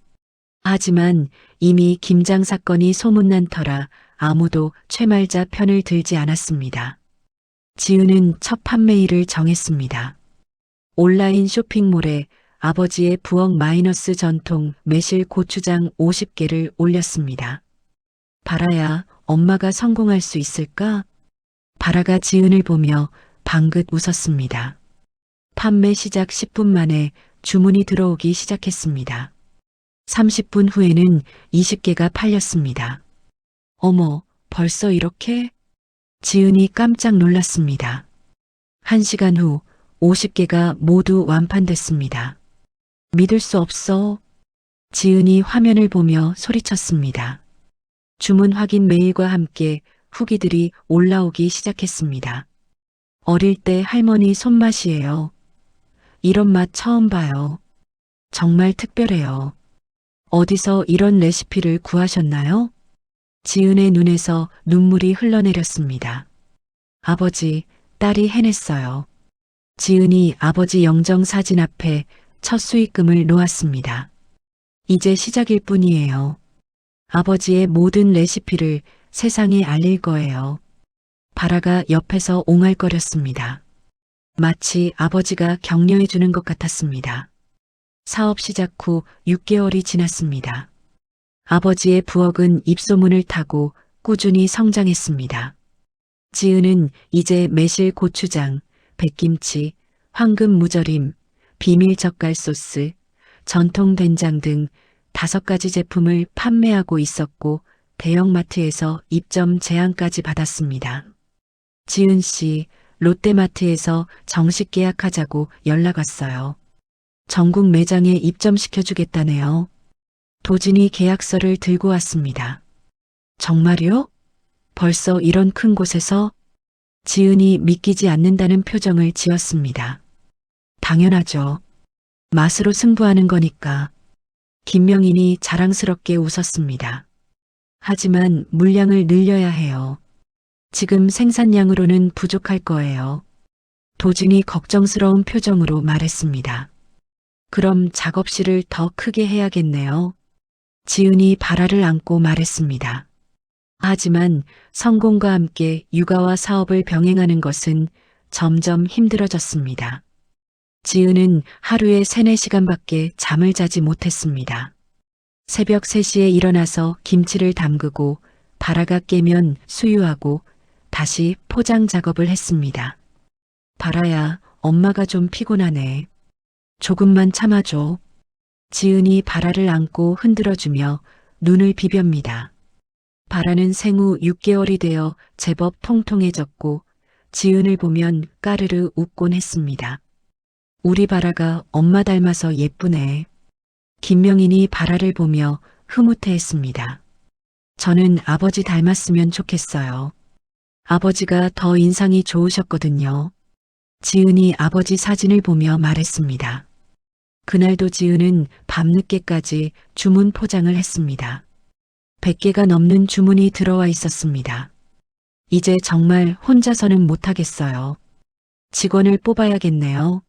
하지만 이미 김장 사건이 소문난 터라 아무도 최말자 편을 들지 않았습니다. 지은은 첫 판매일을 정했습니다. 온라인 쇼핑몰에 아버지의 부엌 마이너스 전통 매실 고추장 50개를 올렸습니다. 바라야, 엄마가 성공할 수 있을까? 바라가 지은을 보며 방긋 웃었습니다. 판매 시작 10분 만에 주문이 들어오기 시작했습니다. 30분 후에는 20개가 팔렸습니다. 어머, 벌써 이렇게? 지은이 깜짝 놀랐습니다. 1시간 후 50개가 모두 완판됐습니다. 믿을 수 없어. 지은이 화면을 보며 소리쳤습니다. 주문 확인 메일과 함께 후기들이 올라오기 시작했습니다. 어릴 때 할머니 손맛이에요. 이런 맛 처음 봐요. 정말 특별해요. 어디서 이런 레시피를 구하셨나요? 지은의 눈에서 눈물이 흘러내렸습니다. 아버지, 딸이 해냈어요. 지은이 아버지 영정 사진 앞에 첫 수익금을 놓았습니다. 이제 시작일 뿐이에요. 아버지의 모든 레시피를 세상에 알릴 거예요. 바라가 옆에서 옹알거렸습니다. 마치 아버지가 격려해 주는 것 같았습니다. 사업 시작 후 6개월이 지났습니다. 아버지의 부엌은 입소문을 타고 꾸준히 성장했습니다. 지은은 이제 매실 고추장, 백김치, 황금 무절임, 비밀 젓갈 소스, 전통 된장 등 5가지 제품을 판매하고 있었고 대형마트에서 입점 제안까지 받았습니다. 지은 씨, 롯데마트에서 정식 계약하자고 연락 왔어요. 전국 매장에 입점시켜주겠다네요. 도진이 계약서를 들고 왔습니다. 정말요? 벌써 이런 큰 곳에서? 지은이 믿기지 않는다는 표정을 지었습니다. 당연하죠. 맛으로 승부하는 거니까. 김명인이 자랑스럽게 웃었습니다. 하지만 물량을 늘려야 해요. 지금 생산량으로는 부족할 거예요. 도진이 걱정스러운 표정으로 말했습니다. 그럼 작업실을 더 크게 해야겠네요. 지은이 발화를 안고 말했습니다. 하지만 성공과 함께 육아와 사업을 병행하는 것은 점점 힘들어졌습니다. 지은은 하루에 3, 4시간밖에 잠을 자지 못했습니다. 새벽 3시에 일어나서 김치를 담그고 바라가 깨면 수유하고 다시 포장 작업을 했습니다. 바라야, 엄마가 좀 피곤하네. 조금만 참아줘. 지은이 바라를 안고 흔들어주며 눈을 비볐니다. 바라는 생후 6개월이 되어 제법 통통해졌고 지은을 보면 까르르 웃곤 했습니다. 우리 바라가 엄마 닮아서 예쁘네. 김명인이 바라를 보며 흐뭇해했습니다. 저는 아버지 닮았으면 좋겠어요. 아버지가 더 인상이 좋으셨거든요. 지은이 아버지 사진을 보며 말했습니다. 그날도 지은은 밤늦게까지 주문 포장을 했습니다. 100개가 넘는 주문이 들어와 있었습니다. 이제 정말 혼자서는 못하겠어요. 직원을 뽑아야겠네요.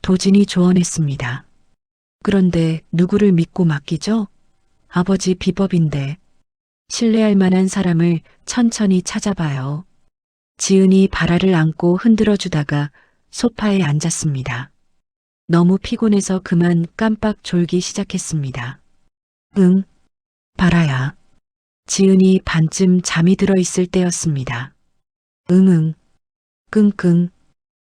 도진이 조언했습니다. 그런데 누구를 믿고 맡기죠? 아버지 비법인데. 신뢰할 만한 사람을 천천히 찾아봐요. 지은이 바라를 안고 흔들어 주다가 소파에 앉았습니다. 너무 피곤해서 그만 깜빡 졸기 시작했습니다. 응, 바라야. 지은이 반쯤 잠이 들어 있을 때였습니다. 응응, 끙끙.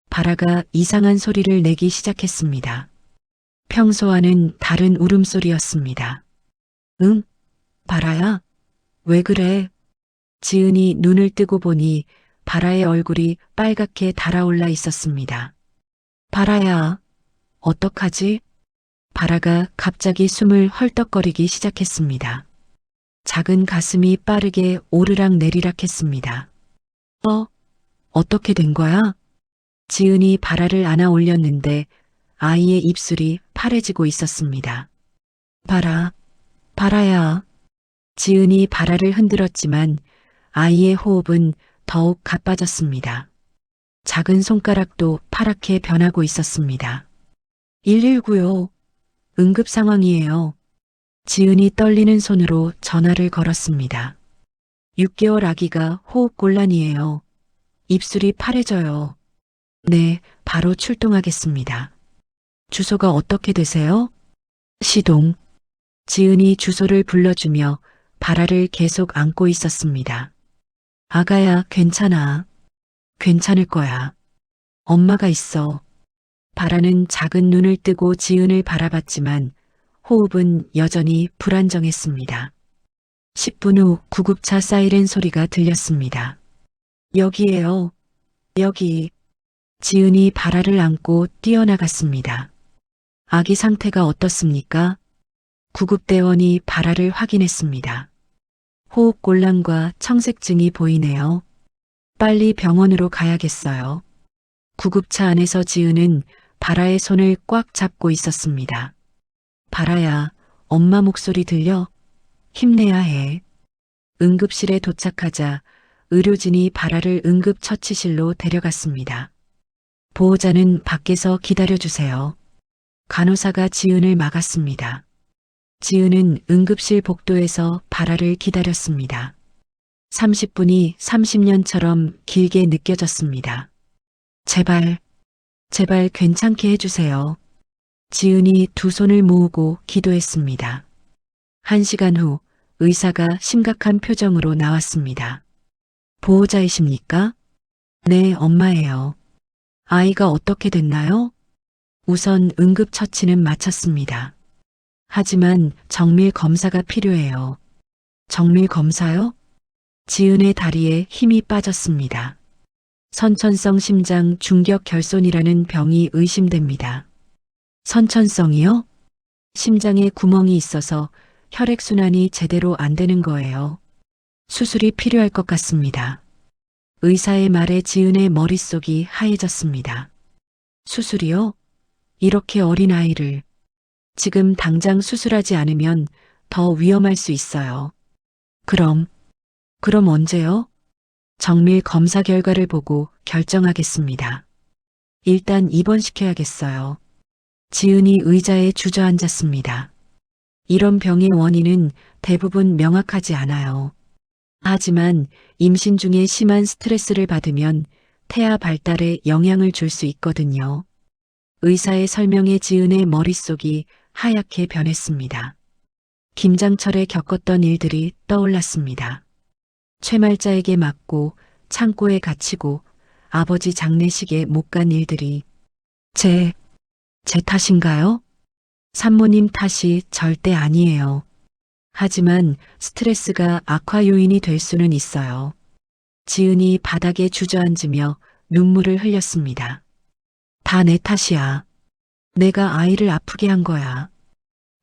바라가 이상한 소리를 내기 시작했습니다. 평소와는 다른 울음소리였습니다. 응? 바라야? 왜 그래? 지은이 눈을 뜨고 보니 바라의 얼굴이 빨갛게 달아올라 있었습니다. 바라야, 어떡하지? 바라가 갑자기 숨을 헐떡거리기 시작했습니다. 작은 가슴이 빠르게 오르락 내리락 했습니다. 어떻게 된 거야? 지은이 바라를 안아 올렸는데 아이의 입술이 파래지고 있었습니다. 바라야. 지은이 바라를 흔들었지만 아이의 호흡은 더욱 가빠졌습니다. 작은 손가락도 파랗게 변하고 있었습니다. 119요. 응급 상황이에요. 지은이 떨리는 손으로 전화를 걸었습니다. 6개월 아기가 호흡곤란이에요. 입술이 파래져요. 네, 바로 출동하겠습니다. 주소가 어떻게 되세요? 시동. 지은이 주소를 불러주며 바라를 계속 안고 있었습니다. 아가야, 괜찮아. 괜찮을 거야. 엄마가 있어. 바라는 작은 눈을 뜨고 지은을 바라봤지만 호흡은 여전히 불안정했습니다. 10분 후 구급차 사이렌 소리가 들렸습니다. 여기에요. 여기. 지은이 발아를 안고 뛰어나갔습니다. 아기 상태가 어떻습니까? 구급대원이 발아를 확인했습니다. 호흡곤란과 청색증이 보이네요. 빨리 병원으로 가야겠어요. 구급차 안에서 지은은 발아의 손을 꽉 잡고 있었습니다. 발아야, 엄마 목소리 들려? 힘내야 해. 응급실에 도착하자 의료진이 발아를 응급처치실로 데려갔습니다. 보호자는 밖에서 기다려주세요. 간호사가 지은을 막았습니다. 지은은 응급실 복도에서 발아를 기다렸습니다. 30분이 30년처럼 길게 느껴졌습니다. 제발, 제발 괜찮게 해주세요. 지은이 두 손을 모으고 기도했습니다. 1시간 후 의사가 심각한 표정으로 나왔습니다. 보호자이십니까? 네, 엄마예요. 아이가 어떻게 됐나요? 우선 응급처치는 마쳤습니다. 하지만 정밀 검사가 필요해요. 정밀 검사요? 지은의 다리에 힘이 빠졌습니다. 선천성 심장 중격 결손이라는 병이 의심됩니다. 선천성이요? 심장에 구멍이 있어서 혈액순환이 제대로 안 되는 거예요. 수술이 필요할 것 같습니다. 의사의 말에 지은의 머릿속이 하얘졌습니다. 수술이요? 이렇게 어린 아이를. 지금 당장 수술하지 않으면 더 위험할 수 있어요. 그럼 언제요? 정밀 검사 결과를 보고 결정하겠습니다. 일단 입원시켜야겠어요. 지은이 의자에 주저앉았습니다. 이런 병의 원인은 대부분 명확하지 않아요. 하지만 임신 중에 심한 스트레스를 받으면 태아 발달에 영향을 줄 수 있거든요. 의사의 설명에 지은의 머릿속이 하얗게 변했습니다. 김장철에 겪었던 일들이 떠올랐습니다. 최말자에게 맞고 창고에 갇히고 아버지 장례식에 못 간 일들이 제 탓인가요? 산모님 탓이 절대 아니에요. 하지만 스트레스가 악화 요인이 될 수는 있어요. 지은이 바닥에 주저앉으며 눈물을 흘렸습니다. 다 내 탓이야. 내가 아이를 아프게 한 거야.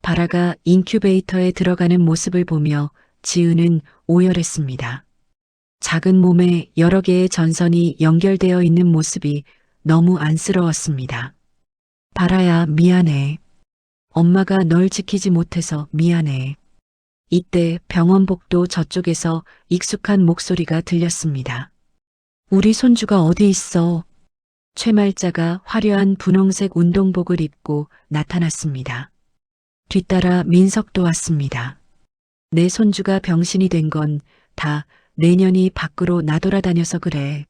발아가 인큐베이터에 들어가는 모습을 보며 지은은 오열했습니다. 작은 몸에 여러 개의 전선이 연결되어 있는 모습이 너무 안쓰러웠습니다. 발아야, 미안해. 엄마가 널 지키지 못해서 미안해. 이때 병원 복도 저쪽에서 익숙한 목소리가 들렸습니다. 우리 손주가 어디 있어? 최말자가 화려한 분홍색 운동복을 입고 나타났습니다. 뒤따라 민석도 왔습니다. 내 손주가 병신이 된 건 다 내년이 밖으로 나돌아다녀서 그래.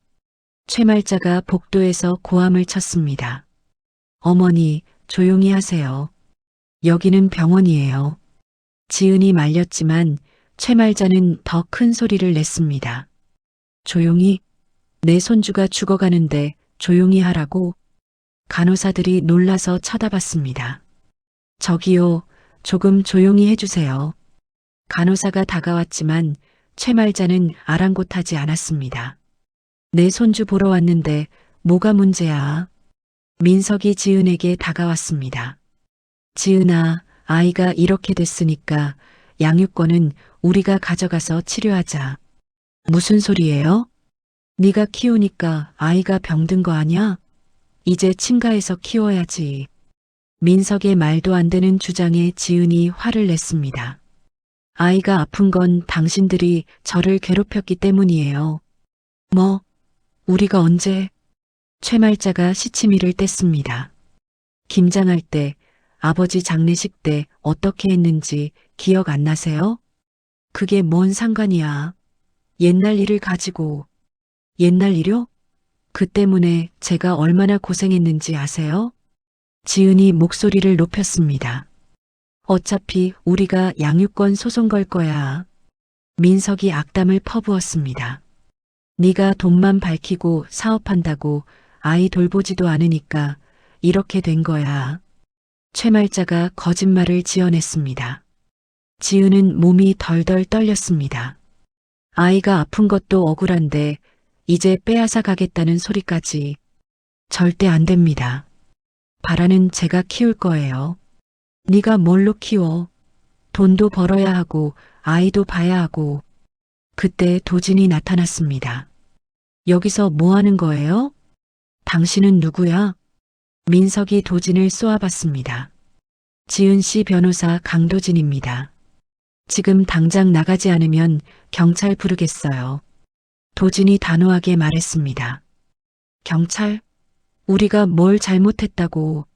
최말자가 복도에서 고함을 쳤습니다. 어머니, 조용히 하세요. 여기는 병원이에요. 지은이 말렸지만 최말자는 더 큰 소리를 냈습니다. 조용히? 내 손주가 죽어가는데 조용히 하라고? 간호사들이 놀라서 쳐다봤습니다. 저기요, 조금 조용히 해주세요. 간호사가 다가왔지만 최말자는 아랑곳하지 않았습니다. 내 손주 보러 왔는데 뭐가 문제야? 민석이 지은에게 다가왔습니다. 지은아, 아이가 이렇게 됐으니까 양육권은 우리가 가져가서 치료하자. 무슨 소리예요? 네가 키우니까 아이가 병든 거 아냐? 이제 친가에서 키워야지. 민석의 말도 안 되는 주장에 지은이 화를 냈습니다. 아이가 아픈 건 당신들이 저를 괴롭혔기 때문이에요. 뭐? 우리가 언제? 최말자가 시치미를 뗐습니다. 김장할 때, 아버지 장례식 때 어떻게 했는지 기억 안 나세요? 그게 뭔 상관이야. 옛날 일을 가지고. 옛날 일요? 그 때문에 제가 얼마나 고생했는지 아세요? 지은이 목소리를 높였습니다. 어차피 우리가 양육권 소송 걸 거야. 민석이 악담을 퍼부었습니다. 네가 돈만 밝히고 사업한다고 아이 돌보지도 않으니까 이렇게 된 거야. 최말자가 거짓말을 지어냈습니다. 지은은 몸이 덜덜 떨렸습니다. 아이가 아픈 것도 억울한데 이제 빼앗아 가겠다는 소리까지. 절대 안 됩니다. 바라는 제가 키울 거예요. 네가 뭘로 키워? 돈도 벌어야 하고 아이도 봐야 하고. 그때 도진이 나타났습니다. 여기서 뭐 하는 거예요? 당신은 누구야? 민석이 도진을 쏘아봤습니다. 지은 씨 변호사 강도진입니다. 지금 당장 나가지 않으면 경찰 부르겠어요. 도진이 단호하게 말했습니다. 경찰? 우리가 뭘 잘못했다고.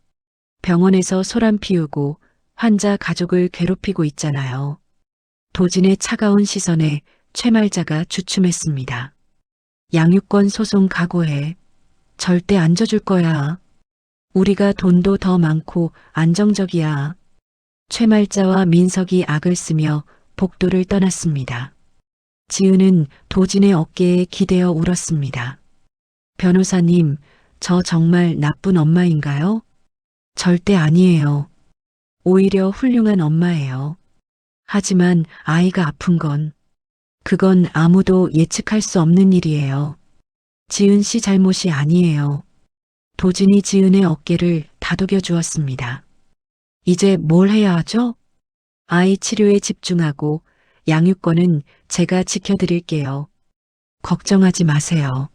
병원에서 소란 피우고 환자 가족을 괴롭히고 있잖아요. 도진의 차가운 시선에 최말자가 주춤했습니다. 양육권 소송 각오해. 절대 안 져줄 거야. 우리가 돈도 더 많고 안정적이야. 최말자와 민석이 악을 쓰며 복도를 떠났습니다. 지은은 도진의 어깨에 기대어 울었습니다. 변호사님, 저 정말 나쁜 엄마인가요? 절대 아니에요. 오히려 훌륭한 엄마예요. 하지만 아이가 아픈 그건 아무도 예측할 수 없는 일이에요. 지은 씨 잘못이 아니에요. 도진이 지은의 어깨를 다독여 주었습니다. 이제 뭘 해야 하죠? 아이 치료에 집중하고 양육권은 제가 지켜드릴게요. 걱정하지 마세요.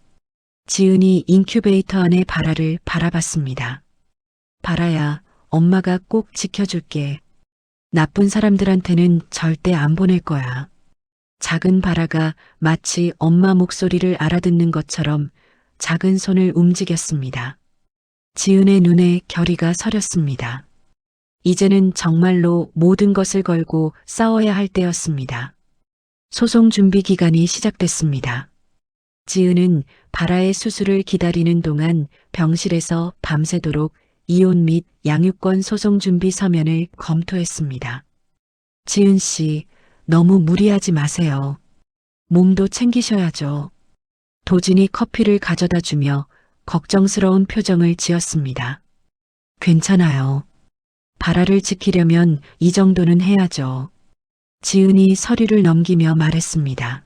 지은이 인큐베이터 안의 바라를 바라봤습니다. 바라야, 엄마가 꼭 지켜줄게. 나쁜 사람들한테는 절대 안 보낼 거야. 작은 바라가 마치 엄마 목소리를 알아듣는 것처럼 작은 손을 움직였습니다. 지은의 눈에 결의가 서렸습니다. 이제는 정말로 모든 것을 걸고 싸워야 할 때였습니다. 소송 준비 기간이 시작됐습니다. 지은은 바라의 수술을 기다리는 동안 병실에서 밤새도록 이혼 및 양육권 소송 준비 서면을 검토했습니다. 지은 씨, 너무 무리하지 마세요. 몸도 챙기셔야죠. 도진이 커피를 가져다 주며 걱정스러운 표정을 지었습니다. 괜찮아요. 바라를 지키려면 이 정도는 해야죠. 지은이 서류를 넘기며 말했습니다.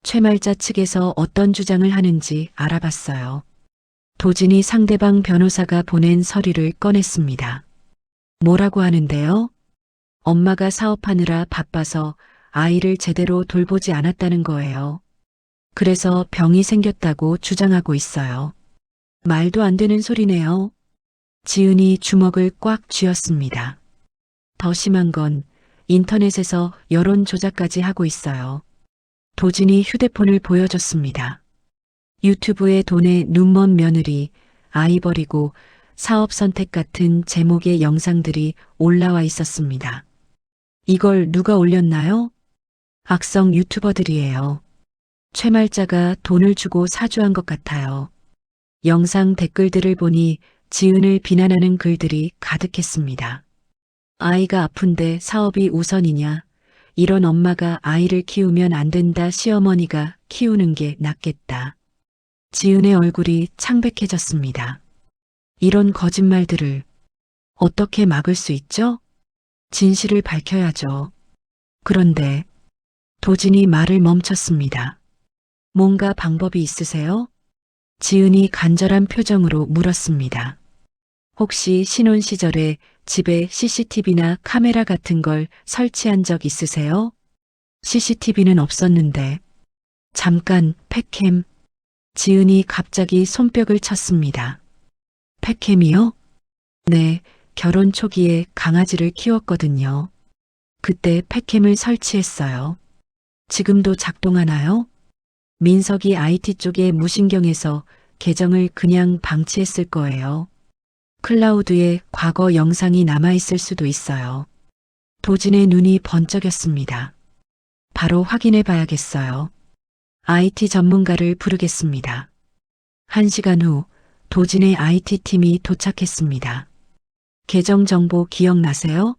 최말자 측에서 어떤 주장을 하는지 알아봤어요. 도진이 상대방 변호사가 보낸 서류를 꺼냈습니다. 뭐라고 하는데요? 엄마가 사업하느라 바빠서 아이를 제대로 돌보지 않았다는 거예요. 그래서 병이 생겼다고 주장하고 있어요. 말도 안 되는 소리네요. 지은이 주먹을 꽉 쥐었습니다. 더 심한 건 인터넷에서 여론 조작까지 하고 있어요. 도진이 휴대폰을 보여줬습니다. 유튜브에 돈에 눈먼 며느리, 아이 버리고 사업 선택 같은 제목의 영상들이 올라와 있었습니다. 이걸 누가 올렸나요? 악성 유튜버들이에요. 최말자가 돈을 주고 사주한 것 같아요. 영상 댓글들을 보니 지은을 비난하는 글들이 가득했습니다. 아이가 아픈데 사업이 우선이냐? 이런 엄마가 아이를 키우면 안 된다. 시어머니가 키우는 게 낫겠다. 지은의 얼굴이 창백해졌습니다. 이런 거짓말들을 어떻게 막을 수 있죠? 진실을 밝혀야죠. 그런데 도진이 말을 멈췄습니다. 뭔가 방법이 있으세요? 지은이 간절한 표정으로 물었습니다. 혹시 신혼 시절에 집에 CCTV나 카메라 같은 걸 설치한 적 있으세요? CCTV는 없었는데. 잠깐, 팩캠. 지은이 갑자기 손뼉을 쳤습니다. 팩캠이요? 네, 결혼 초기에 강아지를 키웠거든요. 그때 팩캠을 설치했어요. 지금도 작동하나요? 민석이 IT 쪽에 무신경해서 계정을 그냥 방치했을 거예요. 클라우드에 과거 영상이 남아있을 수도 있어요. 도진의 눈이 번쩍였습니다. 바로 확인해 봐야겠어요. IT 전문가를 부르겠습니다. 1시간 후 도진의 IT팀이 도착했습니다. 계정 정보 기억나세요?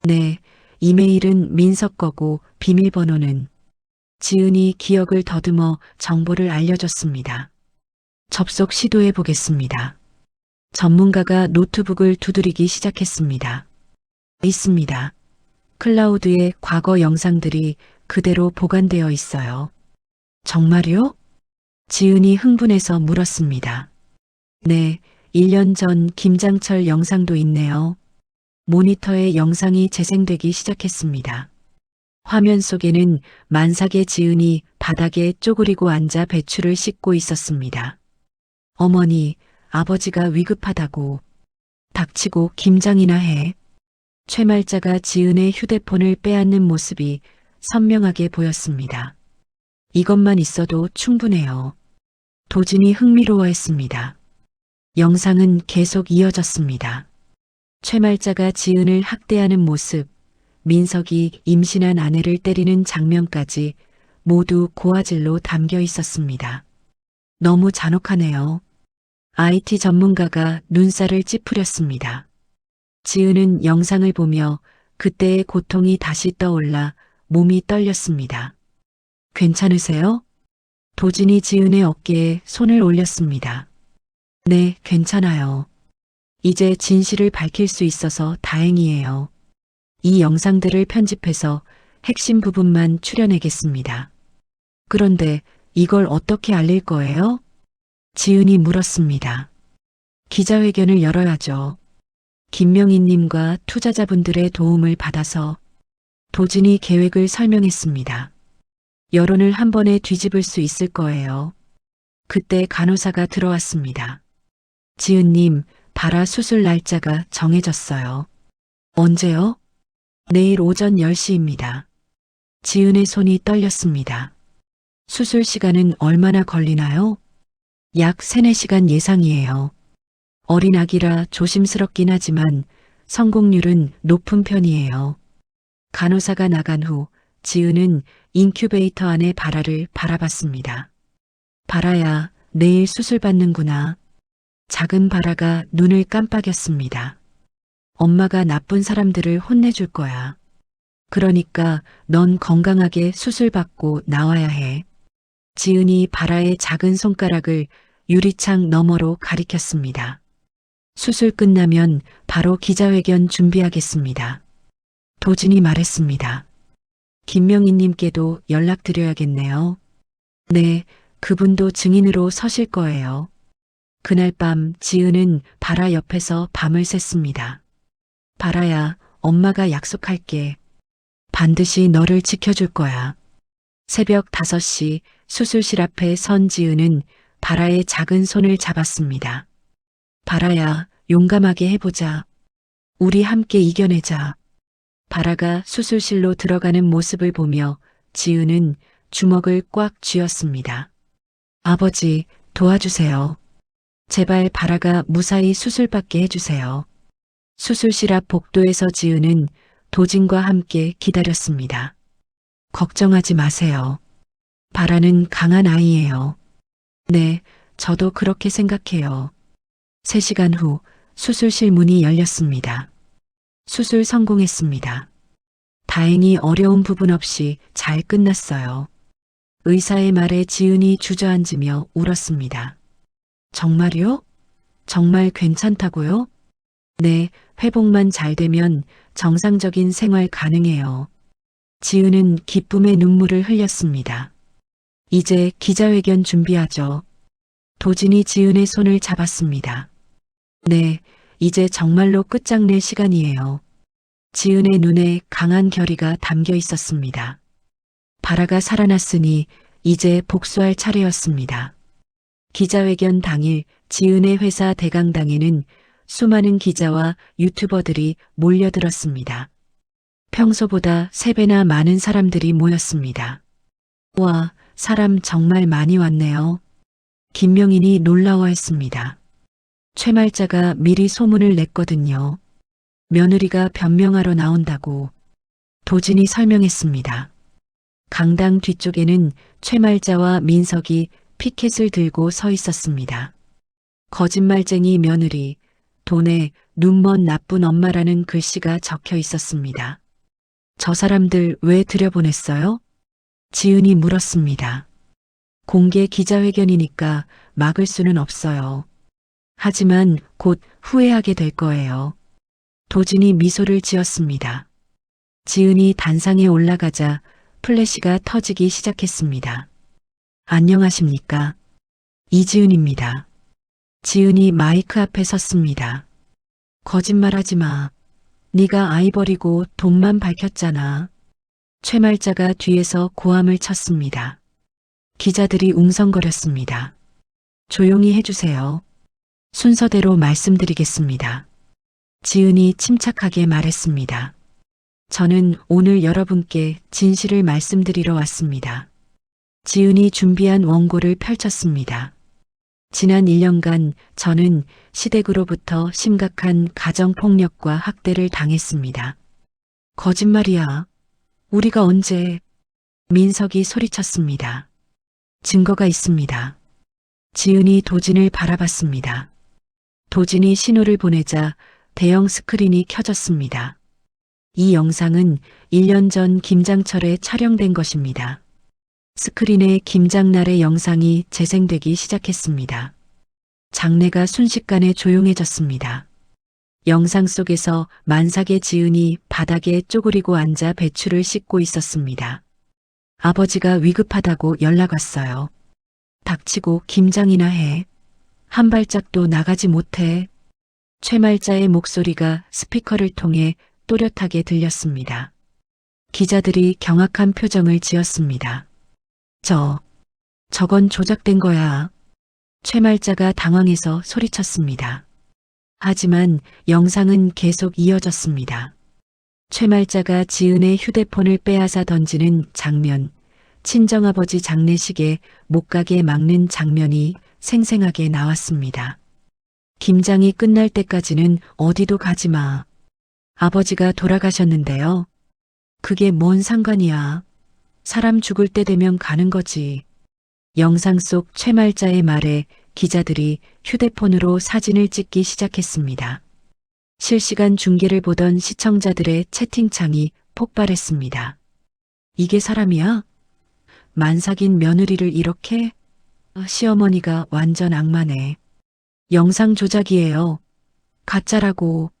네, 이메일은 민석 거고 비밀번호는. 지은이 기억을 더듬어 정보를 알려줬습니다. 접속 시도해 보겠습니다. 전문가가 노트북을 두드리기 시작했습니다. 있습니다. 클라우드에 과거 영상들이 그대로 보관되어 있어요. 정말요? 지은이 흥분해서 물었습니다. 네, 1년 전 김장철 영상도 있네요. 모니터에 영상이 재생되기 시작했습니다. 화면 속에는 만삭의 지은이 바닥에 쪼그리고 앉아 배추를 씻고 있었습니다. 어머니, 아버지가 위급하다고. 닥치고 김장이나 해. 최말자가 지은의 휴대폰을 빼앗는 모습이 선명하게 보였습니다. 이것만 있어도 충분해요. 도진이 흥미로워했습니다. 영상은 계속 이어졌습니다. 최말자가 지은을 학대하는 모습, 민석이 임신한 아내를 때리는 장면까지 모두 고화질로 담겨 있었습니다. 너무 잔혹하네요. IT 전문가가 눈살을 찌푸렸습니다. 지은은 영상을 보며 그때의 고통이 다시 떠올라 몸이 떨렸습니다. 괜찮으세요? 도진이 지은의 어깨에 손을 올렸습니다. 네, 괜찮아요. 이제 진실을 밝힐 수 있어서 다행이에요. 이 영상들을 편집해서 핵심 부분만 추려내겠습니다. 그런데 이걸 어떻게 알릴 거예요? 지은이 물었습니다. 기자회견을 열어야죠. 김명희님과 투자자분들의 도움을 받아서. 도진이 계획을 설명했습니다. 여론을 한 번에 뒤집을 수 있을 거예요. 그때 간호사가 들어왔습니다. 지은님, 발아 수술 날짜가 정해졌어요. 언제요? 내일 오전 10시입니다. 지은의 손이 떨렸습니다. 수술 시간은 얼마나 걸리나요? 약 3, 4시간 예상이에요. 어린 아기라 조심스럽긴 하지만 성공률은 높은 편이에요. 간호사가 나간 후 지은은 인큐베이터 안의 발아를 바라봤습니다. 발아야, 내일 수술 받는구나. 작은 발아가 눈을 깜빡였습니다. 엄마가 나쁜 사람들을 혼내줄 거야. 그러니까 넌 건강하게 수술 받고 나와야 해. 지은이 발아의 작은 손가락을 유리창 너머로 가리켰습니다. 수술 끝나면 바로 기자회견 준비하겠습니다. 도진이 말했습니다. 김명희님께도 연락드려야겠네요. 네, 그분도 증인으로 서실 거예요. 그날 밤 지은은 발아 옆에서 밤을 샜습니다. 발아야, 엄마가 약속할게. 반드시 너를 지켜줄 거야. 새벽 5시 수술실 앞에 선 지은은 발아의 작은 손을 잡았습니다. 발아야, 용감하게 해보자. 우리 함께 이겨내자. 발아가 수술실로 들어가는 모습을 보며 지은은 주먹을 꽉 쥐었습니다. 아버지, 도와주세요. 제발 발아가 무사히 수술받게 해주세요. 수술실 앞 복도에서 지은은 도진과 함께 기다렸습니다. 걱정하지 마세요. 발아는 강한 아이예요. 네, 저도 그렇게 생각해요. 3시간 후 수술실 문이 열렸습니다. 수술 성공했습니다. 다행히 어려운 부분 없이 잘 끝났어요. 의사의 말에 지은이 주저앉으며 울었습니다. 정말요? 정말 괜찮다고요? 네, 회복만 잘 되면 정상적인 생활 가능해요. 지은은 기쁨의 눈물을 흘렸습니다. 이제 기자회견 준비하죠. 도진이 지은의 손을 잡았습니다. 네, 이제 정말로 끝장낼 시간이에요. 지은의 눈에 강한 결의가 담겨 있었습니다. 발아가 살아났으니 이제 복수할 차례였습니다. 기자회견 당일 지은의 회사 대강당에는 수많은 기자와 유튜버들이 몰려들었습니다. 평소보다 3배나 많은 사람들이 모였습니다. 와, 사람 정말 많이 왔네요. 김명인이 놀라워했습니다. 최말자가 미리 소문을 냈거든요. 며느리가 변명하러 나온다고. 도진이 설명했습니다. 강당 뒤쪽에는 최말자와 민석이 피켓을 들고 서 있었습니다. 거짓말쟁이 며느리, 돈에 눈먼 나쁜 엄마라는 글씨가 적혀 있었습니다. 저 사람들 왜 들여보냈어요? 지은이 물었습니다. 공개 기자회견이니까 막을 수는 없어요. 하지만 곧 후회하게 될 거예요. 도진이 미소를 지었습니다. 지은이 단상에 올라가자 플래시가 터지기 시작했습니다. 안녕하십니까? 이지은입니다. 지은이 마이크 앞에 섰습니다. 거짓말하지 마. 네가 아이 버리고 돈만 밝혔잖아. 최말자가 뒤에서 고함을 쳤습니다. 기자들이 웅성거렸습니다. 조용히 해주세요. 순서대로 말씀드리겠습니다. 지은이 침착하게 말했습니다. 저는 오늘 여러분께 진실을 말씀드리러 왔습니다. 지은이 준비한 원고를 펼쳤습니다. 지난 1년간 저는 시댁으로부터 심각한 가정폭력과 학대를 당했습니다. 거짓말이야. 우리가 언제? 민석이 소리쳤습니다. 증거가 있습니다. 지은이 도진을 바라봤습니다. 도진이 신호를 보내자 대형 스크린이 켜졌습니다. 이 영상은 1년 전 김장철에 촬영된 것입니다. 스크린에 김장날의 영상이 재생되기 시작했습니다. 장내가 순식간에 조용해졌습니다. 영상 속에서 만삭의 지은이 바닥에 쪼그리고 앉아 배추를 씻고 있었습니다. 아버지가 위급하다고 연락 왔어요. 닥치고 김장이나 해. 한 발짝도 나가지 못해. 최말자의 목소리가 스피커를 통해 또렷하게 들렸습니다. 기자들이 경악한 표정을 지었습니다. 저건 조작된 거야. 최말자가 당황해서 소리쳤습니다. 하지만 영상은 계속 이어졌습니다. 최말자가 지은의 휴대폰을 빼앗아 던지는 장면, 친정아버지 장례식에 못 가게 막는 장면이 생생하게 나왔습니다. 김장이 끝날 때까지는 어디도 가지 마. 아버지가 돌아가셨는데요. 그게 뭔 상관이야. 사람 죽을 때 되면 가는 거지. 영상 속 최말자의 말에 기자들이 휴대폰으로 사진을 찍기 시작했습니다. 실시간 중계를 보던 시청자들의 채팅창이 폭발했습니다. 이게 사람이야? 만삭인 며느리를 이렇게? 시어머니가 완전 악마네. 영상 조작이에요. 가짜라고.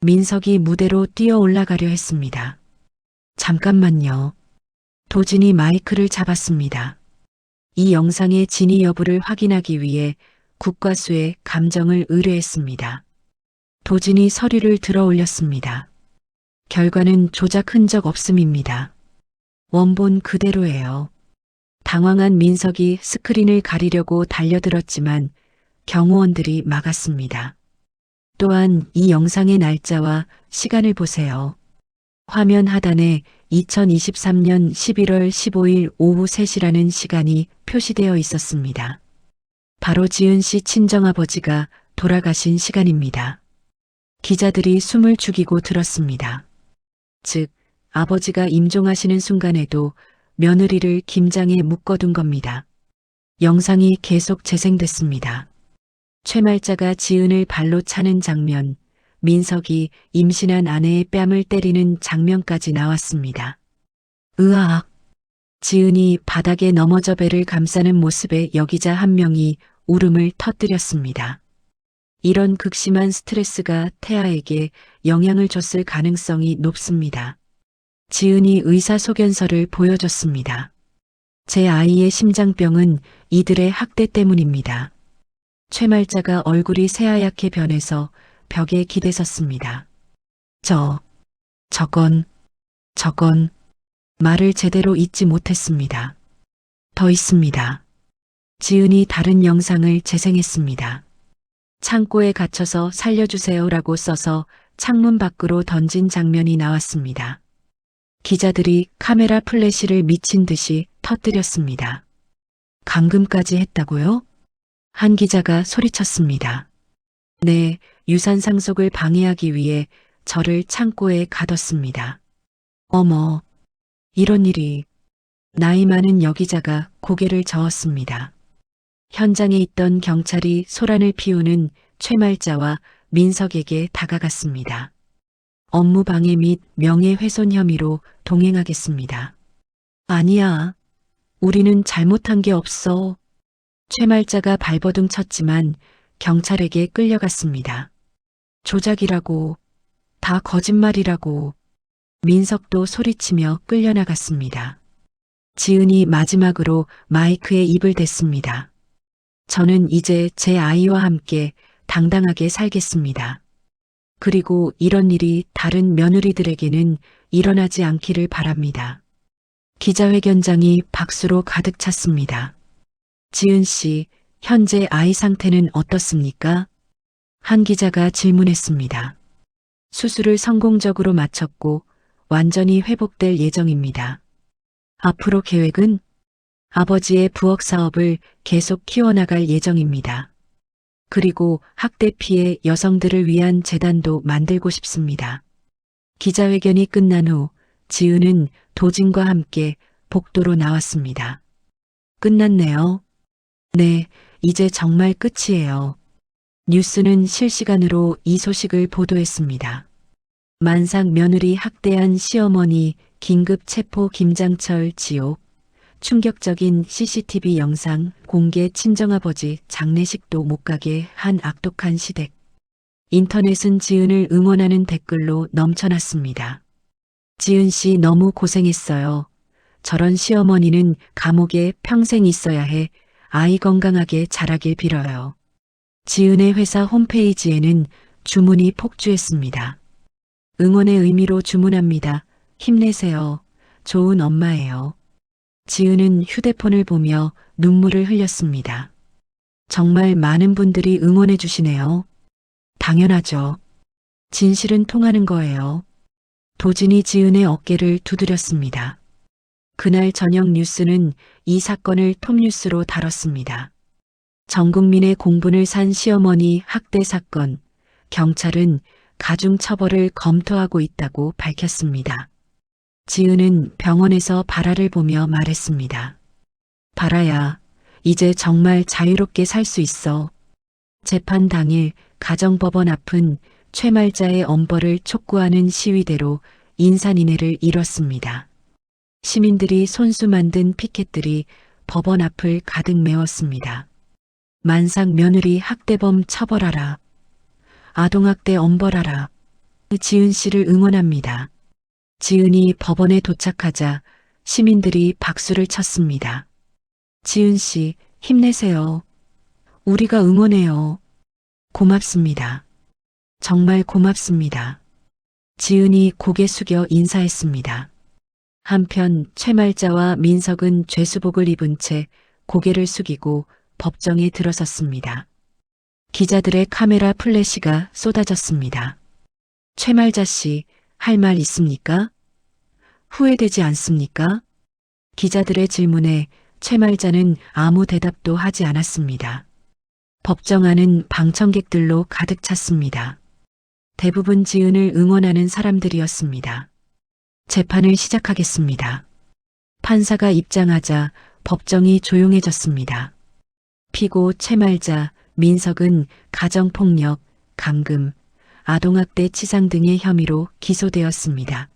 민석이 무대로 뛰어 올라가려 했습니다. 잠깐만요. 도진이 마이크를 잡았습니다. 이 영상의 진위 여부를 확인하기 위해 국과수에 감정을 의뢰했습니다. 도진이 서류를 들어 올렸습니다. 결과는 조작 흔적 없음입니다. 원본 그대로예요. 당황한 민석이 스크린을 가리려고 달려들었지만 경호원들이 막았습니다. 또한 이 영상의 날짜와 시간을 보세요. 화면 하단에 2023년 11월 15일 오후 3시라는 시간이 표시되어 있었습니다. 바로 지은 씨 친정아버지가 돌아가신 시간입니다. 기자들이 숨을 죽이고 들었습니다. 즉, 아버지가 임종하시는 순간에도 며느리를 김장에 묶어둔 겁니다. 영상이 계속 재생됐습니다. 최말자가 지은을 발로 차는 장면, 민석이 임신한 아내의 뺨을 때리는 장면까지 나왔습니다. 으악! 지은이 바닥에 넘어져 배를 감싸는 모습에 여기자 한 명이 울음을 터뜨렸습니다. 이런 극심한 스트레스가 태아에게 영향을 줬을 가능성이 높습니다. 지은이 의사소견서를 보여줬습니다. 제 아이의 심장병은 이들의 학대 때문입니다. 최말자가 얼굴이 새하얗게 변해서 벽에 기대섰습니다. 저건 말을 제대로 잊지 못했습니다. 더 있습니다. 지은이 다른 영상을 재생했습니다. 창고에 갇혀서 살려주세요라고 써서 창문 밖으로 던진 장면이 나왔습니다. 기자들이 카메라 플래시를 미친 듯이 터뜨렸습니다. 감금까지 했다고요? 한 기자가 소리쳤습니다. 네, 유산 상속을 방해하기 위해 저를 창고에 가뒀습니다. 어머, 이런 일이. 나이 많은 여기자가 고개를 저었습니다. 현장에 있던 경찰이 소란을 피우는 최말자와 민석에게 다가갔습니다. 업무 방해 및 명예훼손 혐의로 동행하겠습니다. 아니야. 우리는 잘못한 게 없어. 최말자가 발버둥 쳤지만 경찰에게 끌려갔습니다. 조작이라고, 다 거짓말이라고. 민석도 소리치며 끌려나갔습니다. 지은이 마지막으로 마이크에 입을 댔습니다. 저는 이제 제 아이와 함께 당당하게 살겠습니다. 그리고 이런 일이 다른 며느리들에게는 일어나지 않기를 바랍니다. 기자회견장이 박수로 가득 찼습니다. 지은 씨, 현재 아이 상태는 어떻습니까? 한 기자가 질문했습니다. 수술을 성공적으로 마쳤고 완전히 회복될 예정입니다. 앞으로 계획은 아버지의 부엌 사업을 계속 키워나갈 예정입니다. 그리고 학대 피해 여성들을 위한 재단도 만들고 싶습니다. 기자회견이 끝난 후 지은은 도진과 함께 복도로 나왔습니다. 끝났네요. 네, 이제 정말 끝이에요. 뉴스는 실시간으로 이 소식을 보도했습니다. 만삭 며느리 학대한 시어머니 긴급 체포 김장철 지옥, 충격적인 CCTV 영상 공개 친정아버지 장례식도 못 가게 한 악독한 시댁. 인터넷은 지은을 응원하는 댓글로 넘쳐났습니다. 지은 씨 너무 고생했어요. 저런 시어머니는 감옥에 평생 있어야 해. 아이 건강하게 자라길 빌어요. 지은의 회사 홈페이지에는 주문이 폭주했습니다. 응원의 의미로 주문합니다. 힘내세요. 좋은 엄마예요. 지은은 휴대폰을 보며 눈물을 흘렸습니다. 정말 많은 분들이 응원해 주시네요. 당연하죠. 진실은 통하는 거예요. 도진이 지은의 어깨를 두드렸습니다. 그날 저녁 뉴스는 이 사건을 톱뉴스로 다뤘습니다. 전 국민의 공분을 산 시어머니 학대 사건, 경찰은 가중 처벌을 검토하고 있다고 밝혔습니다. 지은은 병원에서 바라를 보며 말했습니다. 바라야, 이제 정말 자유롭게 살 수 있어. 재판 당일 가정법원 앞은 최말자의 엄벌을 촉구하는 시위대로 인산인해를 이뤘습니다. 시민들이 손수 만든 피켓들이 법원 앞을 가득 메웠습니다. 만삭 며느리 학대범 처벌하라. 아동학대 엄벌하라. 지은 씨를 응원합니다. 지은이 법원에 도착하자 시민들이 박수를 쳤습니다. 지은 씨, 힘내세요. 우리가 응원해요. 고맙습니다. 정말 고맙습니다. 지은이 고개 숙여 인사했습니다. 한편 최말자와 민석은 죄수복을 입은 채 고개를 숙이고 법정에 들어섰습니다. 기자들의 카메라 플래시가 쏟아졌습니다. 최말자 씨, 할 말 있습니까? 후회되지 않습니까? 기자들의 질문에 최말자는 아무 대답도 하지 않았습니다. 법정 안은 방청객들로 가득 찼습니다. 대부분 지은을 응원하는 사람들이었습니다. 재판을 시작하겠습니다. 판사가 입장하자 법정이 조용해졌습니다. 피고 최말자, 민석은 가정폭력, 감금, 아동학대 치상 등의 혐의로 기소되었습니다.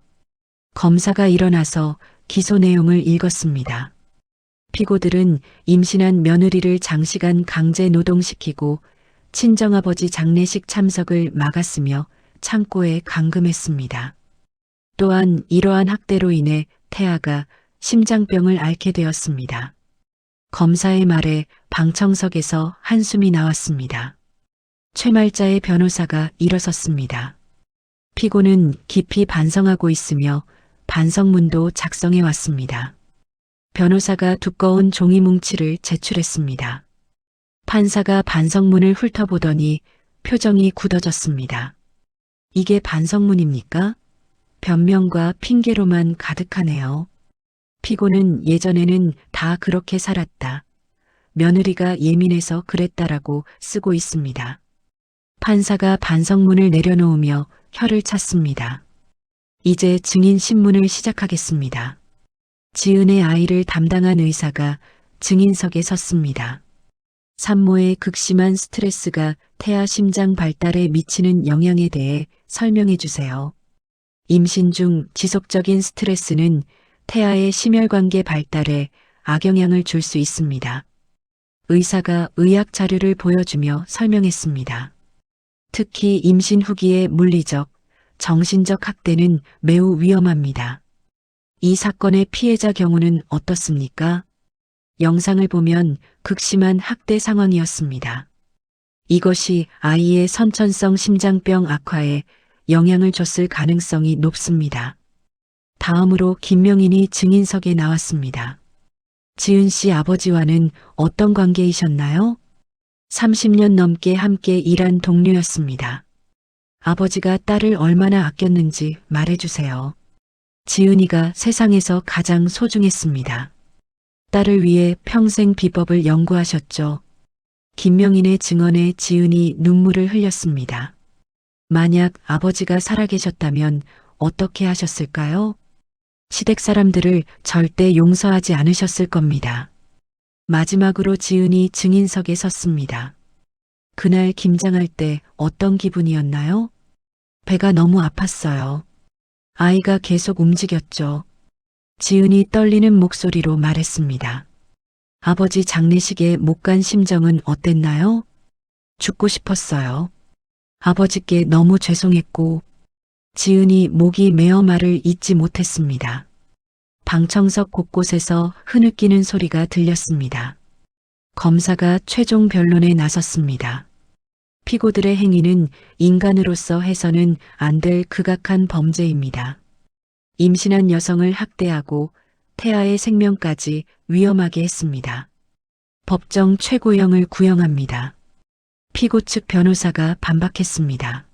검사가 일어나서 기소 내용을 읽었습니다. 피고들은 임신한 며느리를 장시간 강제 노동시키고 친정아버지 장례식 참석을 막았으며 창고에 감금했습니다. 또한 이러한 학대로 인해 태아가 심장병을 앓게 되었습니다. 검사의 말에 방청석에서 한숨이 나왔습니다. 최말자의 변호사가 일어섰습니다. 피고는 깊이 반성하고 있으며 반성문도 작성해 왔습니다. 변호사가 두꺼운 종이 뭉치를 제출했습니다. 판사가 반성문을 훑어보더니 표정이 굳어졌습니다. 이게 반성문입니까? 변명과 핑계로만 가득하네요. 피고는 예전에는 다 그렇게 살았다. 며느리가 예민해서 그랬다라고 쓰고 있습니다. 판사가 반성문을 내려놓으며 혀를 찼습니다. 이제 증인 신문을 시작하겠습니다. 지은의 아이를 담당한 의사가 증인석에 섰습니다. 산모의 극심한 스트레스가 태아 심장 발달에 미치는 영향에 대해 설명해 주세요. 임신 중 지속적인 스트레스는 태아의 심혈관계 발달에 악영향을 줄 수 있습니다. 의사가 의학 자료를 보여주며 설명했습니다. 특히 임신 후기의 물리적, 정신적 학대는 매우 위험합니다. 이 사건의 피해자 경우는 어떻습니까? 영상을 보면 극심한 학대 상황이었습니다. 이것이 아이의 선천성 심장병 악화에 영향을 줬을 가능성이 높습니다. 다음으로 김명인이 증인석에 나왔습니다. 지은 씨 아버지와는 어떤 관계이셨나요? 30년 넘게 함께 일한 동료였습니다. 아버지가 딸을 얼마나 아꼈는지 말해주세요. 지은이가 세상에서 가장 소중했습니다. 딸을 위해 평생 비법을 연구하셨죠. 김명인의 증언에 지은이 눈물을 흘렸습니다. 만약 아버지가 살아계셨다면 어떻게 하셨을까요? 시댁 사람들을 절대 용서하지 않으셨을 겁니다. 마지막으로 지은이 증인석에 섰습니다. 그날 김장할 때 어떤 기분이었나요? 배가 너무 아팠어요. 아이가 계속 움직였죠. 지은이 떨리는 목소리로 말했습니다. 아버지 장례식에 못 간 심정은 어땠나요? 죽고 싶었어요. 아버지께 너무 죄송했고, 지은이 목이 메어 말을 잇지 못했습니다. 방청석 곳곳에서 흐느끼는 소리가 들렸습니다. 검사가 최종 변론에 나섰습니다. 피고들의 행위는 인간으로서 해서는 안 될 극악한 범죄입니다. 임신한 여성을 학대하고 태아의 생명까지 위험하게 했습니다. 법정 최고형을 구형합니다. 피고 측 변호사가 반박했습니다.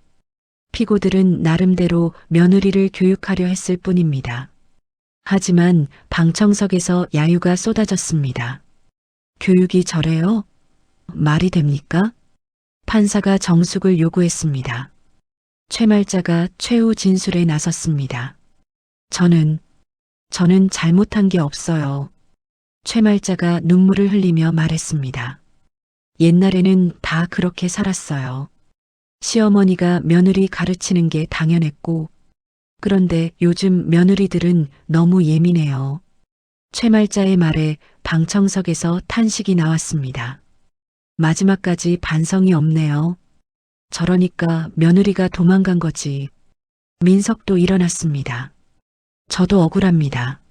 피고들은 나름대로 며느리를 교육하려 했을 뿐입니다. 하지만 방청석에서 야유가 쏟아졌습니다. 교육이 저래요? 말이 됩니까? 판사가 정숙을 요구했습니다. 최말자가 최후 진술에 나섰습니다. 저는 잘못한 게 없어요. 최말자가 눈물을 흘리며 말했습니다. 옛날에는 다 그렇게 살았어요. 시어머니가 며느리 가르치는 게 당연했고, 그런데 요즘 며느리들은 너무 예민해요. 최말자의 말에 방청석에서 탄식이 나왔습니다. 마지막까지 반성이 없네요. 저러니까 며느리가 도망간 거지. 민석도 일어났습니다. 저도 억울합니다.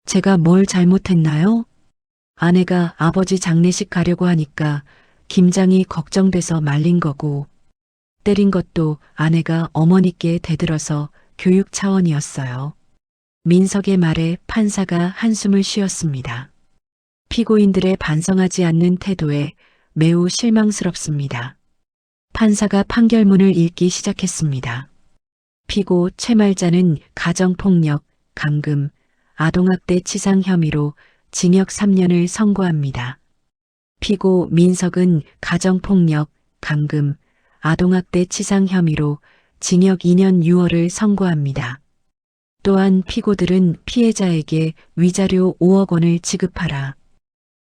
제가 뭘 잘못했나요? 아내가 아버지 장례식 가려고 하니까 김장이 걱정돼서 말린 거고, 때린 것도 아내가 어머니께 대들어서 교육 차원이었어요. 민석의 말에 판사가 한숨을 쉬었습니다. 피고인들의 반성하지 않는 태도에 매우 실망스럽습니다. 판사가 판결문을 읽기 시작했습니다. 피고 최말자는 가정폭력, 감금, 아동학대 치상 혐의로 징역 3년을 선고합니다. 피고 민석은 가정폭력, 감금, 아동학대 치상 혐의로 징역 2년 6월을 선고합니다. 또한 피고들은 피해자에게 위자료 5억 원을 지급하라.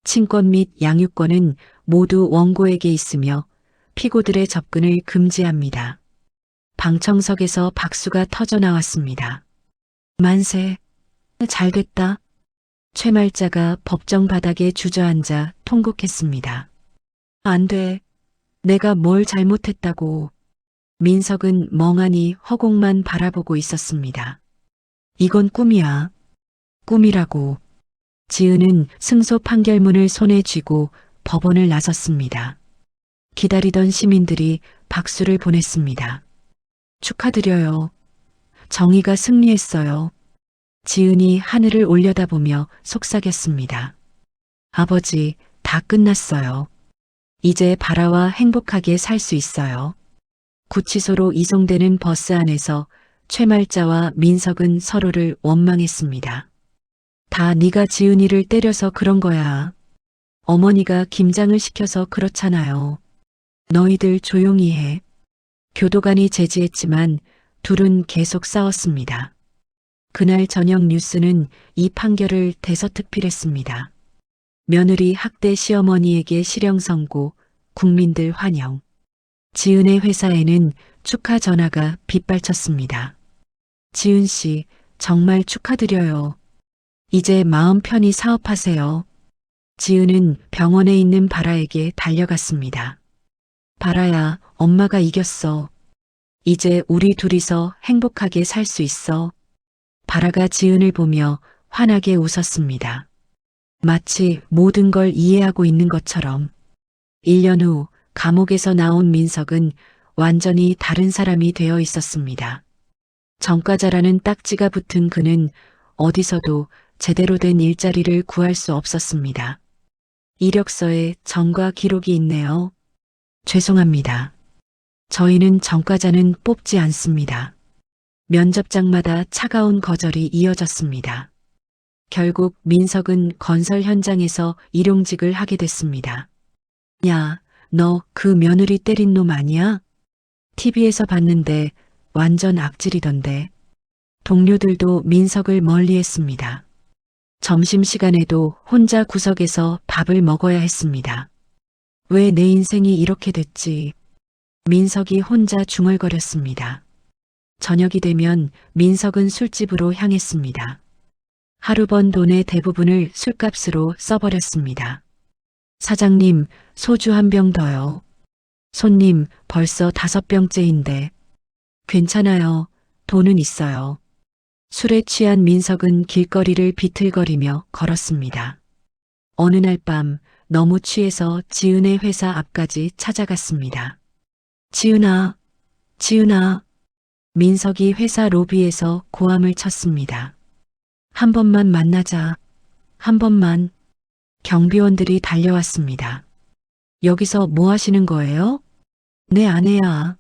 친권 및 양육권은 모두 원고에게 있으며 피고들의 접근을 금지합니다. 방청석에서 박수가 터져 나왔습니다. 만세, 잘됐다. 최말자가 법정 바닥에 주저앉아 통곡했습니다. 안 돼. 내가 뭘 잘못했다고. 민석은 멍하니 허공만 바라보고 있었습니다. 이건 꿈이야. 꿈이라고. 지은은 승소 판결문을 손에 쥐고 법원을 나섰습니다. 기다리던 시민들이 박수를 보냈습니다. 축하드려요. 정의가 승리했어요. 지은이 하늘을 올려다보며 속삭였습니다. 아버지, 다 끝났어요. 이제 바라와 행복하게 살 수 있어요. 구치소로 이송되는 버스 안에서 최말자와 민석은 서로를 원망했습니다. 다 네가 지은이를 때려서 그런 거야. 어머니가 김장을 시켜서 그렇잖아요. 너희들 조용히 해. 교도관이 제지했지만 둘은 계속 싸웠습니다. 그날 저녁 뉴스는 이 판결을 대서특필했습니다. 며느리 학대 시어머니에게 실형 선고, 국민들 환영. 지은의 회사에는 축하 전화가 빗발쳤습니다. 지은 씨, 정말 축하드려요. 이제 마음 편히 사업하세요. 지은은 병원에 있는 바라에게 달려갔습니다. 바라야, 엄마가 이겼어. 이제 우리 둘이서 행복하게 살 수 있어. 바라가 지은을 보며 환하게 웃었습니다. 마치 모든 걸 이해하고 있는 것처럼. 1년 후 감옥에서 나온 민석은 완전히 다른 사람이 되어 있었습니다. 전과자라는 딱지가 붙은 그는 어디서도 제대로 된 일자리를 구할 수 없었습니다. 이력서에 전과 기록이 있네요. 죄송합니다. 저희는 전과자는 뽑지 않습니다. 면접장마다 차가운 거절이 이어졌습니다. 결국 민석은 건설 현장에서 일용직을 하게 됐습니다. 야, 너 그 며느리 때린 놈 아니야? TV에서 봤는데 완전 악질이던데. 동료들도 민석을 멀리했습니다. 점심시간에도 혼자 구석에서 밥을 먹어야 했습니다. 왜 내 인생이 이렇게 됐지? 민석이 혼자 중얼거렸습니다. 저녁이 되면 민석은 술집으로 향했습니다. 하루 번 돈의 대부분을 술값으로 써버렸습니다. 사장님, 소주 한 병 더요. 손님, 벌써 5병째인데. 괜찮아요. 돈은 있어요. 술에 취한 민석은 길거리를 비틀거리며 걸었습니다. 어느 날 밤 너무 취해서 지은의 회사 앞까지 찾아갔습니다. 지은아, 지은아. 민석이 회사 로비에서 고함을 쳤습니다. 한 번만 만나자. 한 번만. 경비원들이 달려왔습니다. 여기서 뭐 하시는 거예요? 내 아내야.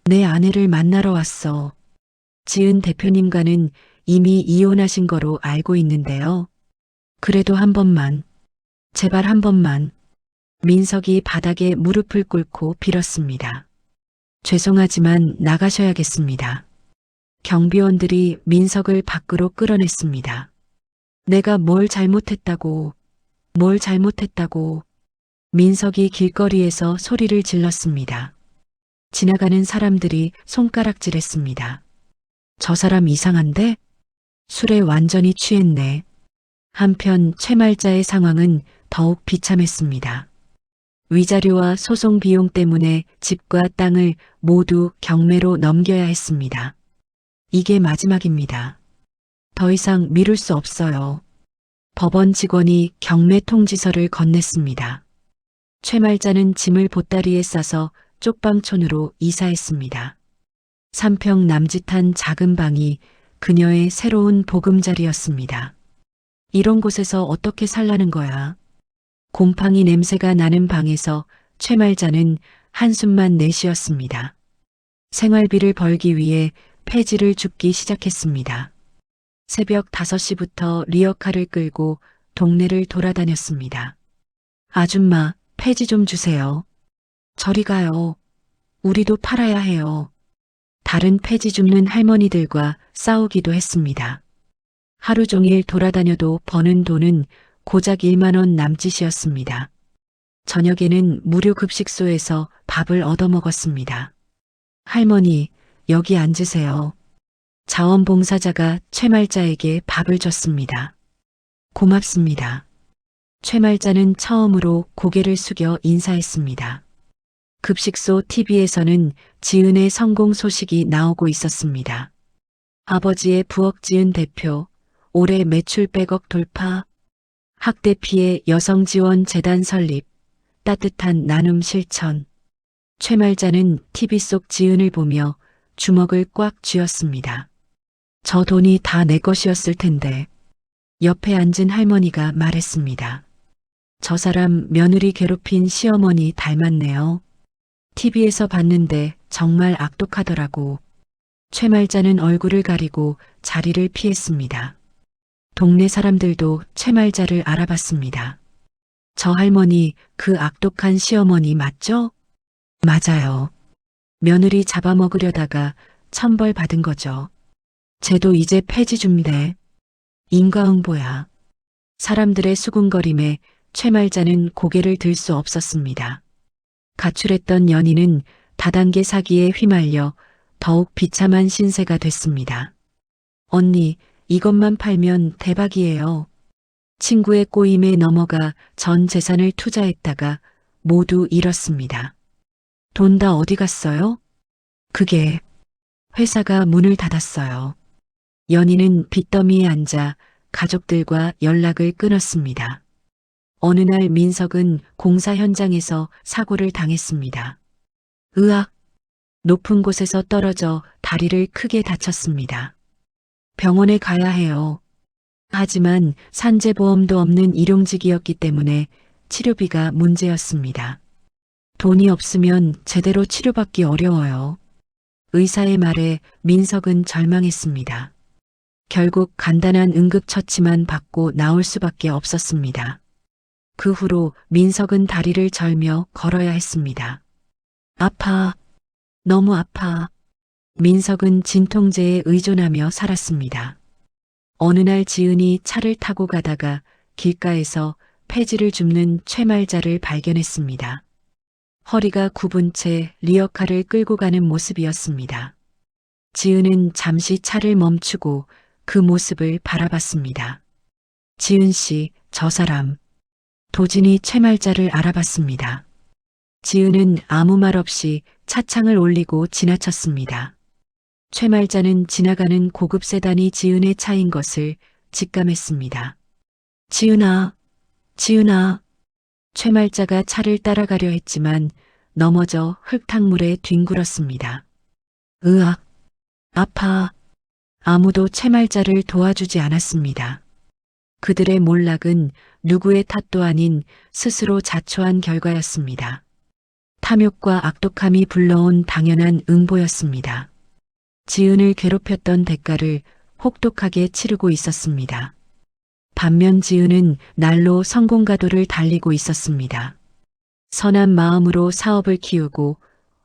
내 아내를 만나러 왔어. 지은 대표님과는 이미 이혼하신 거로 알고 있는데요. 그래도 한 번만. 제발 한 번만. 민석이 바닥에 무릎을 꿇고 빌었습니다. 죄송하지만 나가셔야겠습니다. 경비원들이 민석을 밖으로 끌어냈습니다. 내가 뭘 잘못했다고. 뭘 잘못했다고. 민석이 길거리에서 소리를 질렀습니다. 지나가는 사람들이 손가락질했습니다. 저 사람 이상한데? 술에 완전히 취했네. 한편 최말자의 상황은 더욱 비참했습니다. 위자료와 소송 비용 때문에 집과 땅을 모두 경매로 넘겨야 했습니다. 이게 마지막입니다. 더 이상 미룰 수 없어요. 법원 직원이 경매 통지서를 건넸습니다. 최말자는 짐을 보따리에 싸서 쪽방촌으로 이사했습니다. 3평 남짓한 작은 방이 그녀의 새로운 보금자리였습니다. 이런 곳에서 어떻게 살라는 거야? 곰팡이 냄새가 나는 방에서 최말자는 한숨만 내쉬었습니다. 생활비를 벌기 위해 폐지를 줍기 시작했습니다. 새벽 5시부터 리어카를 끌고 동네를 돌아다녔습니다. 아줌마, 폐지 좀 주세요. 저리 가요. 우리도 팔아야 해요. 다른 폐지 줍는 할머니들과 싸우기도 했습니다. 하루 종일 돌아다녀도 버는 돈은 고작 1만 원 남짓이었습니다. 저녁에는 무료 급식소에서 밥을 얻어먹었습니다. 할머니, 여기 앉으세요. 자원봉사자가 최말자에게 밥을 줬습니다. 고맙습니다. 최말자는 처음으로 고개를 숙여 인사했습니다. 급식소 TV에서는 지은의 성공 소식이 나오고 있었습니다. 아버지의 부엌 지은 대표, 올해 매출 100억 돌파, 학대 피해 여성 지원 재단 설립, 따뜻한 나눔 실천. 최말자는 TV 속 지은을 보며 주먹을 꽉 쥐었습니다. 저 돈이 다 내 것이었을 텐데. 옆에 앉은 할머니가 말했습니다. 저 사람 며느리 괴롭힌 시어머니 닮았네요. TV에서 봤는데 정말 악독하더라고. 최말자는 얼굴을 가리고 자리를 피했습니다. 동네 사람들도 최말자를 알아봤습니다. 저 할머니 그 악독한 시어머니 맞죠? 맞아요. 며느리 잡아먹으려다가 천벌 받은 거죠. 쟤도 이제 폐지 줍니다. 인과응보야. 사람들의 수군거림에 최말자는 고개를 들 수 없었습니다. 가출했던 연인은 다단계 사기에 휘말려 더욱 비참한 신세가 됐습니다. 언니, 이것만 팔면 대박이에요. 친구의 꼬임에 넘어가 전 재산을 투자했다가 모두 잃었습니다. 돈 다 어디 갔어요? 그게 회사가 문을 닫았어요. 연희는 빚더미에 앉아 가족들과 연락을 끊었습니다. 어느 날 민석은 공사 현장에서 사고를 당했습니다. 으악! 높은 곳에서 떨어져 다리를 크게 다쳤습니다. 병원에 가야 해요. 하지만 산재보험도 없는 일용직이었기 때문에 치료비가 문제였습니다. 돈이 없으면 제대로 치료받기 어려워요. 의사의 말에 민석은 절망했습니다. 결국 간단한 응급처치만 받고 나올 수밖에 없었습니다. 그 후로 민석은 다리를 절며 걸어야 했습니다. 아파. 너무 아파. 민석은 진통제에 의존하며 살았습니다. 어느 날 지은이 차를 타고 가다가 길가에서 폐지를 줍는 최말자를 발견했습니다. 허리가 굽은 채 리어카를 끌고 가는 모습이었습니다. 지은은 잠시 차를 멈추고 그 모습을 바라봤습니다. 지은 씨, 저 사람. 도진이 최말자를 알아봤습니다. 지은은 아무 말 없이 차창을 올리고 지나쳤습니다. 최말자는 지나가는 고급 세단이 지은의 차인 것을 직감했습니다. 지은아, 지은아. 최말자가 차를 따라가려 했지만 넘어져 흙탕물에 뒹굴었습니다. 으악, 아파. 아무도 최말자를 도와주지 않았습니다. 그들의 몰락은 누구의 탓도 아닌 스스로 자초한 결과였습니다. 탐욕과 악독함이 불러온 당연한 응보였습니다. 지은을 괴롭혔던 대가를 혹독하게 치르고 있었습니다. 반면 지은은 날로 성공가도를 달리고 있었습니다. 선한 마음으로 사업을 키우고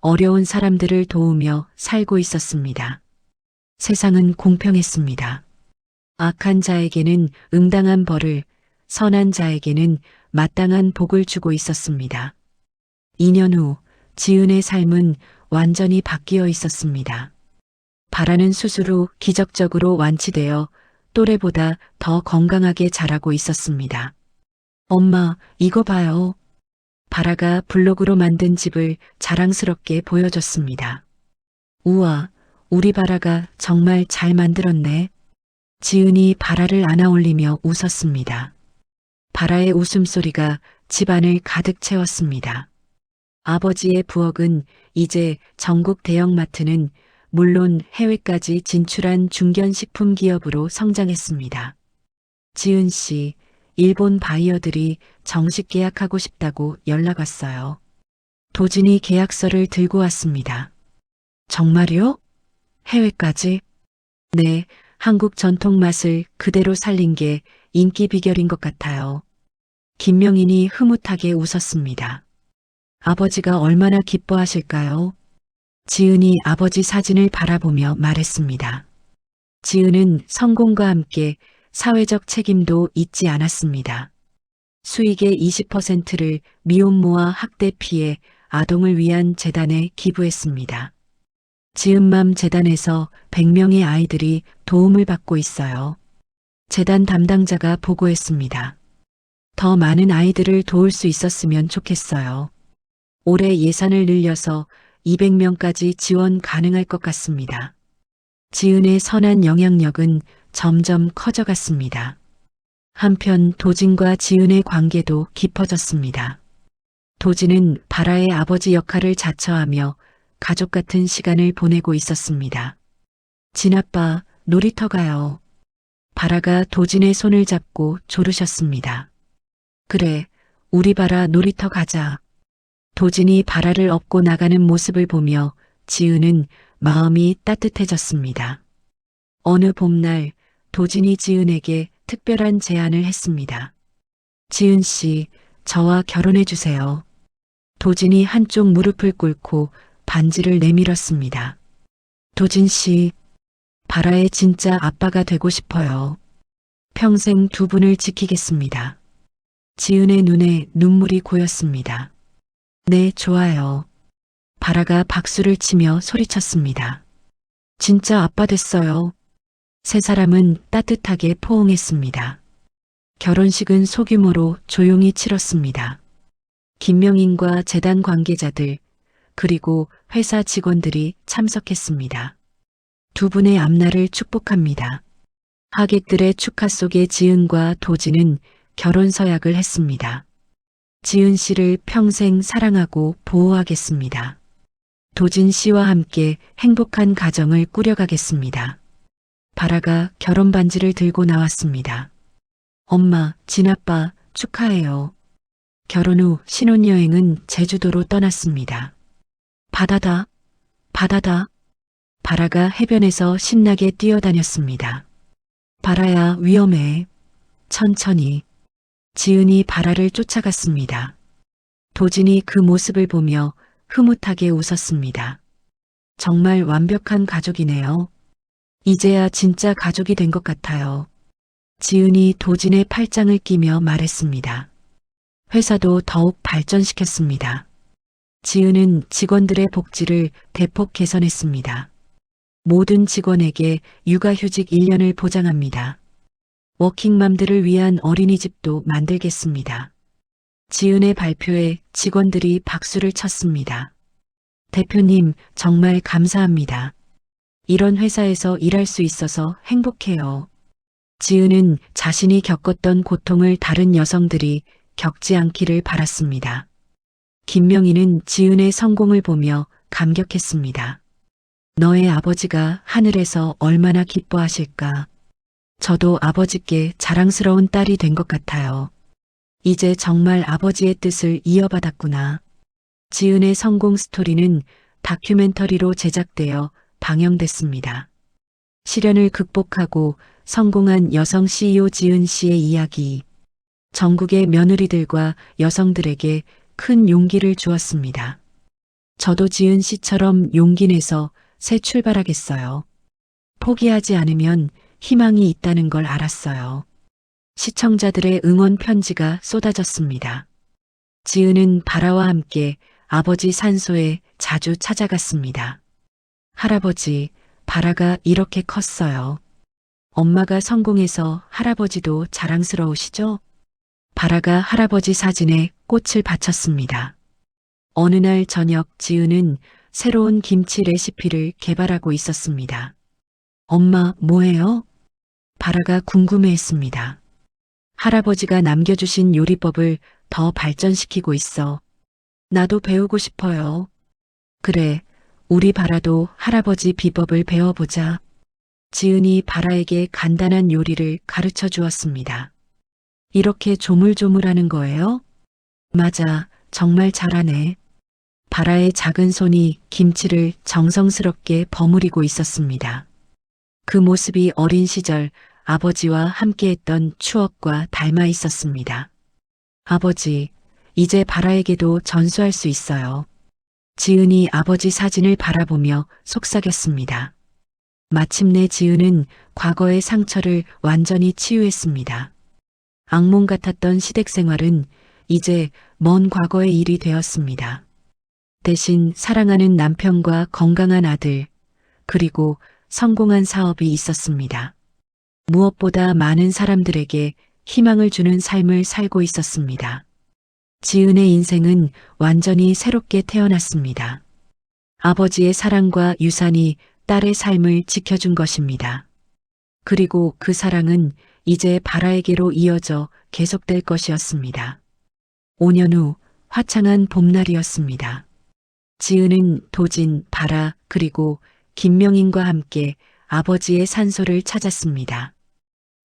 어려운 사람들을 도우며 살고 있었습니다. 세상은 공평했습니다. 악한 자에게는 응당한 벌을, 선한 자에게는 마땅한 복을 주고 있었습니다. 2년 후 지은의 삶은 완전히 바뀌어 있었습니다. 바라는 수술 후 기적적으로 완치되어 또래보다 더 건강하게 자라고 있었습니다. 엄마, 이거 봐요. 바라가 블록으로 만든 집을 자랑스럽게 보여줬습니다. 우와, 우리 바라가 정말 잘 만들었네. 지은이 바라를 안아 올리며 웃었습니다. 바라의 웃음소리가 집안을 가득 채웠습니다. 아버지의 부엌은 이제 전국 대형마트는 물론 해외까지 진출한 중견식품 기업으로 성장했습니다. 지은 씨, 일본 바이어들이 정식 계약하고 싶다고 연락 왔어요. 도진이 계약서를 들고 왔습니다. 정말요? 해외까지? 네, 한국 전통 맛을 그대로 살린 게 인기 비결인 것 같아요. 김명인이 흐뭇하게 웃었습니다. 아버지가 얼마나 기뻐하실까요? 지은이 아버지 사진을 바라보며 말했습니다. 지은은 성공과 함께 사회적 책임도 잊지 않았습니다. 수익의 20%를 미혼모와 학대 피해 아동을 위한 재단에 기부했습니다. 지은맘 재단에서 100명의 아이들이 도움을 받고 있어요. 재단 담당자가 보고했습니다. 더 많은 아이들을 도울 수 있었으면 좋겠어요. 올해 예산을 늘려서 200명까지 지원 가능할 것 같습니다. 지은의 선한 영향력은 점점 커져갔습니다. 한편 도진과 지은의 관계도 깊어졌습니다. 도진은 바라의 아버지 역할을 자처하며 가족 같은 시간을 보내고 있었습니다. 진아빠, 놀이터 가요. 바라가 도진의 손을 잡고 조르셨습니다. 그래, 우리 바라 놀이터 가자. 도진이 바라를 업고 나가는 모습을 보며 지은은 마음이 따뜻해졌습니다. 어느 봄날 도진이 지은에게 특별한 제안을 했습니다. 지은 씨, 저와 결혼해 주세요. 도진이 한쪽 무릎을 꿇고 반지를 내밀었습니다. 도진 씨, 바라의 진짜 아빠가 되고 싶어요. 평생 두 분을 지키겠습니다. 지은의 눈에 눈물이 고였습니다. 네, 좋아요. 바라가 박수를 치며 소리쳤습니다. 진짜 아빠 됐어요. 세 사람은 따뜻하게 포옹했습니다. 결혼식은 소규모로 조용히 치렀습니다. 김명인과 재단 관계자들, 그리고 회사 직원들이 참석했습니다. 두 분의 앞날을 축복합니다. 하객들의 축하 속에 지은과 도진은 결혼 서약을 했습니다. 지은 씨를 평생 사랑하고 보호하겠습니다. 도진 씨와 함께 행복한 가정을 꾸려가겠습니다. 바라가 결혼 반지를 들고 나왔습니다. 엄마, 진아빠 축하해요. 결혼 후 신혼여행은 제주도로 떠났습니다. 바다다, 바다다. 바라가 해변에서 신나게 뛰어다녔습니다. 바라야, 위험해. 천천히. 지은이 바라를 쫓아갔습니다. 도진이 그 모습을 보며 흐뭇하게 웃었습니다. 정말 완벽한 가족이네요. 이제야 진짜 가족이 된 것 같아요. 지은이 도진의 팔짱을 끼며 말했습니다. 회사도 더욱 발전시켰습니다. 지은은 직원들의 복지를 대폭 개선했습니다. 모든 직원에게 육아휴직 1년을 보장합니다. 워킹맘들을 위한 어린이집도 만들겠습니다. 지은의 발표에 직원들이 박수를 쳤습니다. 대표님, 정말 감사합니다. 이런 회사에서 일할 수 있어서 행복해요. 지은은 자신이 겪었던 고통을 다른 여성들이 겪지 않기를 바랐습니다. 김명희는 지은의 성공을 보며 감격했습니다. 너의 아버지가 하늘에서 얼마나 기뻐하실까. 저도 아버지께 자랑스러운 딸이 된 것 같아요. 이제 정말 아버지의 뜻을 이어받았구나. 지은의 성공 스토리는 다큐멘터리로 제작되어 방영됐습니다. 시련을 극복하고 성공한 여성 CEO 지은 씨의 이야기. 전국의 며느리들과 여성들에게 큰 용기를 주었습니다. 저도 지은 씨처럼 용기 내서 새 출발하겠어요. 포기하지 않으면 희망이 있다는 걸 알았어요. 시청자들의 응원 편지가 쏟아졌습니다. 지은은 바라와 함께 아버지 산소에 자주 찾아갔습니다. 할아버지, 바라가 이렇게 컸어요. 엄마가 성공해서 할아버지도 자랑스러우시죠? 바라가 할아버지 사진에 꽃을 바쳤습니다. 어느 날 저녁 지은은 새로운 김치 레시피를 개발하고 있었습니다. 엄마, 뭐해요? 바라가 궁금해했습니다. 할아버지가 남겨주신 요리법을 더 발전시키고 있어. 나도 배우고 싶어요. 그래, 우리 바라도 할아버지 비법을 배워보자. 지은이 바라에게 간단한 요리를 가르쳐 주었습니다. 이렇게 조물조물하는 거예요? 맞아, 정말 잘하네. 바라의 작은 손이 김치를 정성스럽게 버무리고 있었습니다. 그 모습이 어린 시절 아버지와 함께했던 추억과 닮아 있었습니다. 아버지, 이제 바라에게도 전수할 수 있어요. 지은이 아버지 사진을 바라보며 속삭였습니다. 마침내 지은은 과거의 상처를 완전히 치유했습니다. 악몽 같았던 시댁 생활은 이제 먼 과거의 일이 되었습니다. 대신 사랑하는 남편과 건강한 아들, 그리고 성공한 사업이 있었습니다. 무엇보다 많은 사람들에게 희망을 주는 삶을 살고 있었습니다. 지은의 인생은 완전히 새롭게 태어났습니다. 아버지의 사랑과 유산이 딸의 삶을 지켜준 것입니다. 그리고 그 사랑은 이제 바라에게로 이어져 계속될 것이었습니다. 5년 후 화창한 봄날이었습니다. 지은은 도진, 바라, 그리고 김명인과 함께 아버지의 산소를 찾았습니다.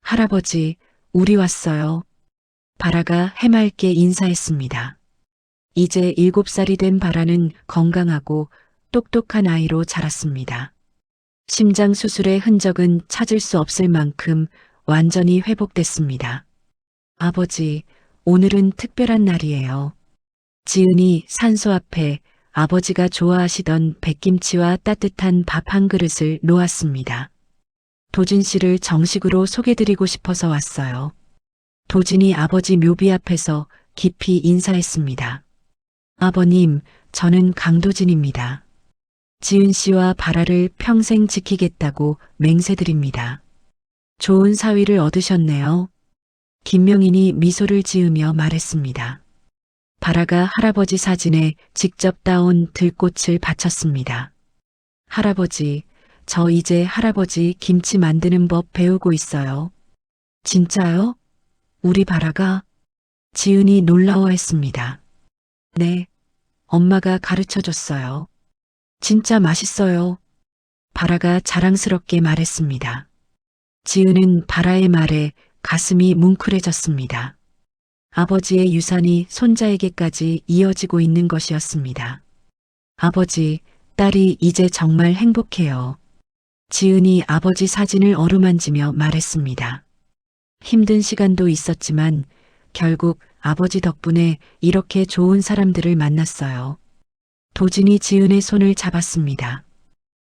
할아버지, 우리 왔어요. 바라가 해맑게 인사했습니다. 이제 7살이 된 바라는 건강하고 똑똑한 아이로 자랐습니다. 심장 수술의 흔적은 찾을 수 없을 만큼 완전히 회복됐습니다. 아버지, 오늘은 특별한 날이에요. 지은이 산소 앞에 아버지가 좋아하시던 백김치와 따뜻한 밥 한 그릇을 놓았습니다. 도진 씨를 정식으로 소개드리고 싶어서 왔어요. 도진이 아버지 묘비 앞에서 깊이 인사했습니다. 아버님, 저는 강도진입니다. 지은 씨와 바라를 평생 지키겠다고 맹세드립니다. 좋은 사위를 얻으셨네요. 김명인이 미소를 지으며 말했습니다. 바라가 할아버지 사진에 직접 따온 들꽃을 바쳤습니다. 할아버지, 저 이제 할아버지 김치 만드는 법 배우고 있어요. 진짜요? 우리 바라가? 지은이 놀라워했습니다. 네, 엄마가 가르쳐 줬어요. 진짜 맛있어요. 바라가 자랑스럽게 말했습니다. 지은은 바라의 말에 가슴이 뭉클해졌습니다. 아버지의 유산이 손자에게까지 이어지고 있는 것이었습니다. 아버지, 딸이 이제 정말 행복해요. 지은이 아버지 사진을 어루만지며 말했습니다. 힘든 시간도 있었지만 결국 아버지 덕분에 이렇게 좋은 사람들을 만났어요. 도진이 지은의 손을 잡았습니다.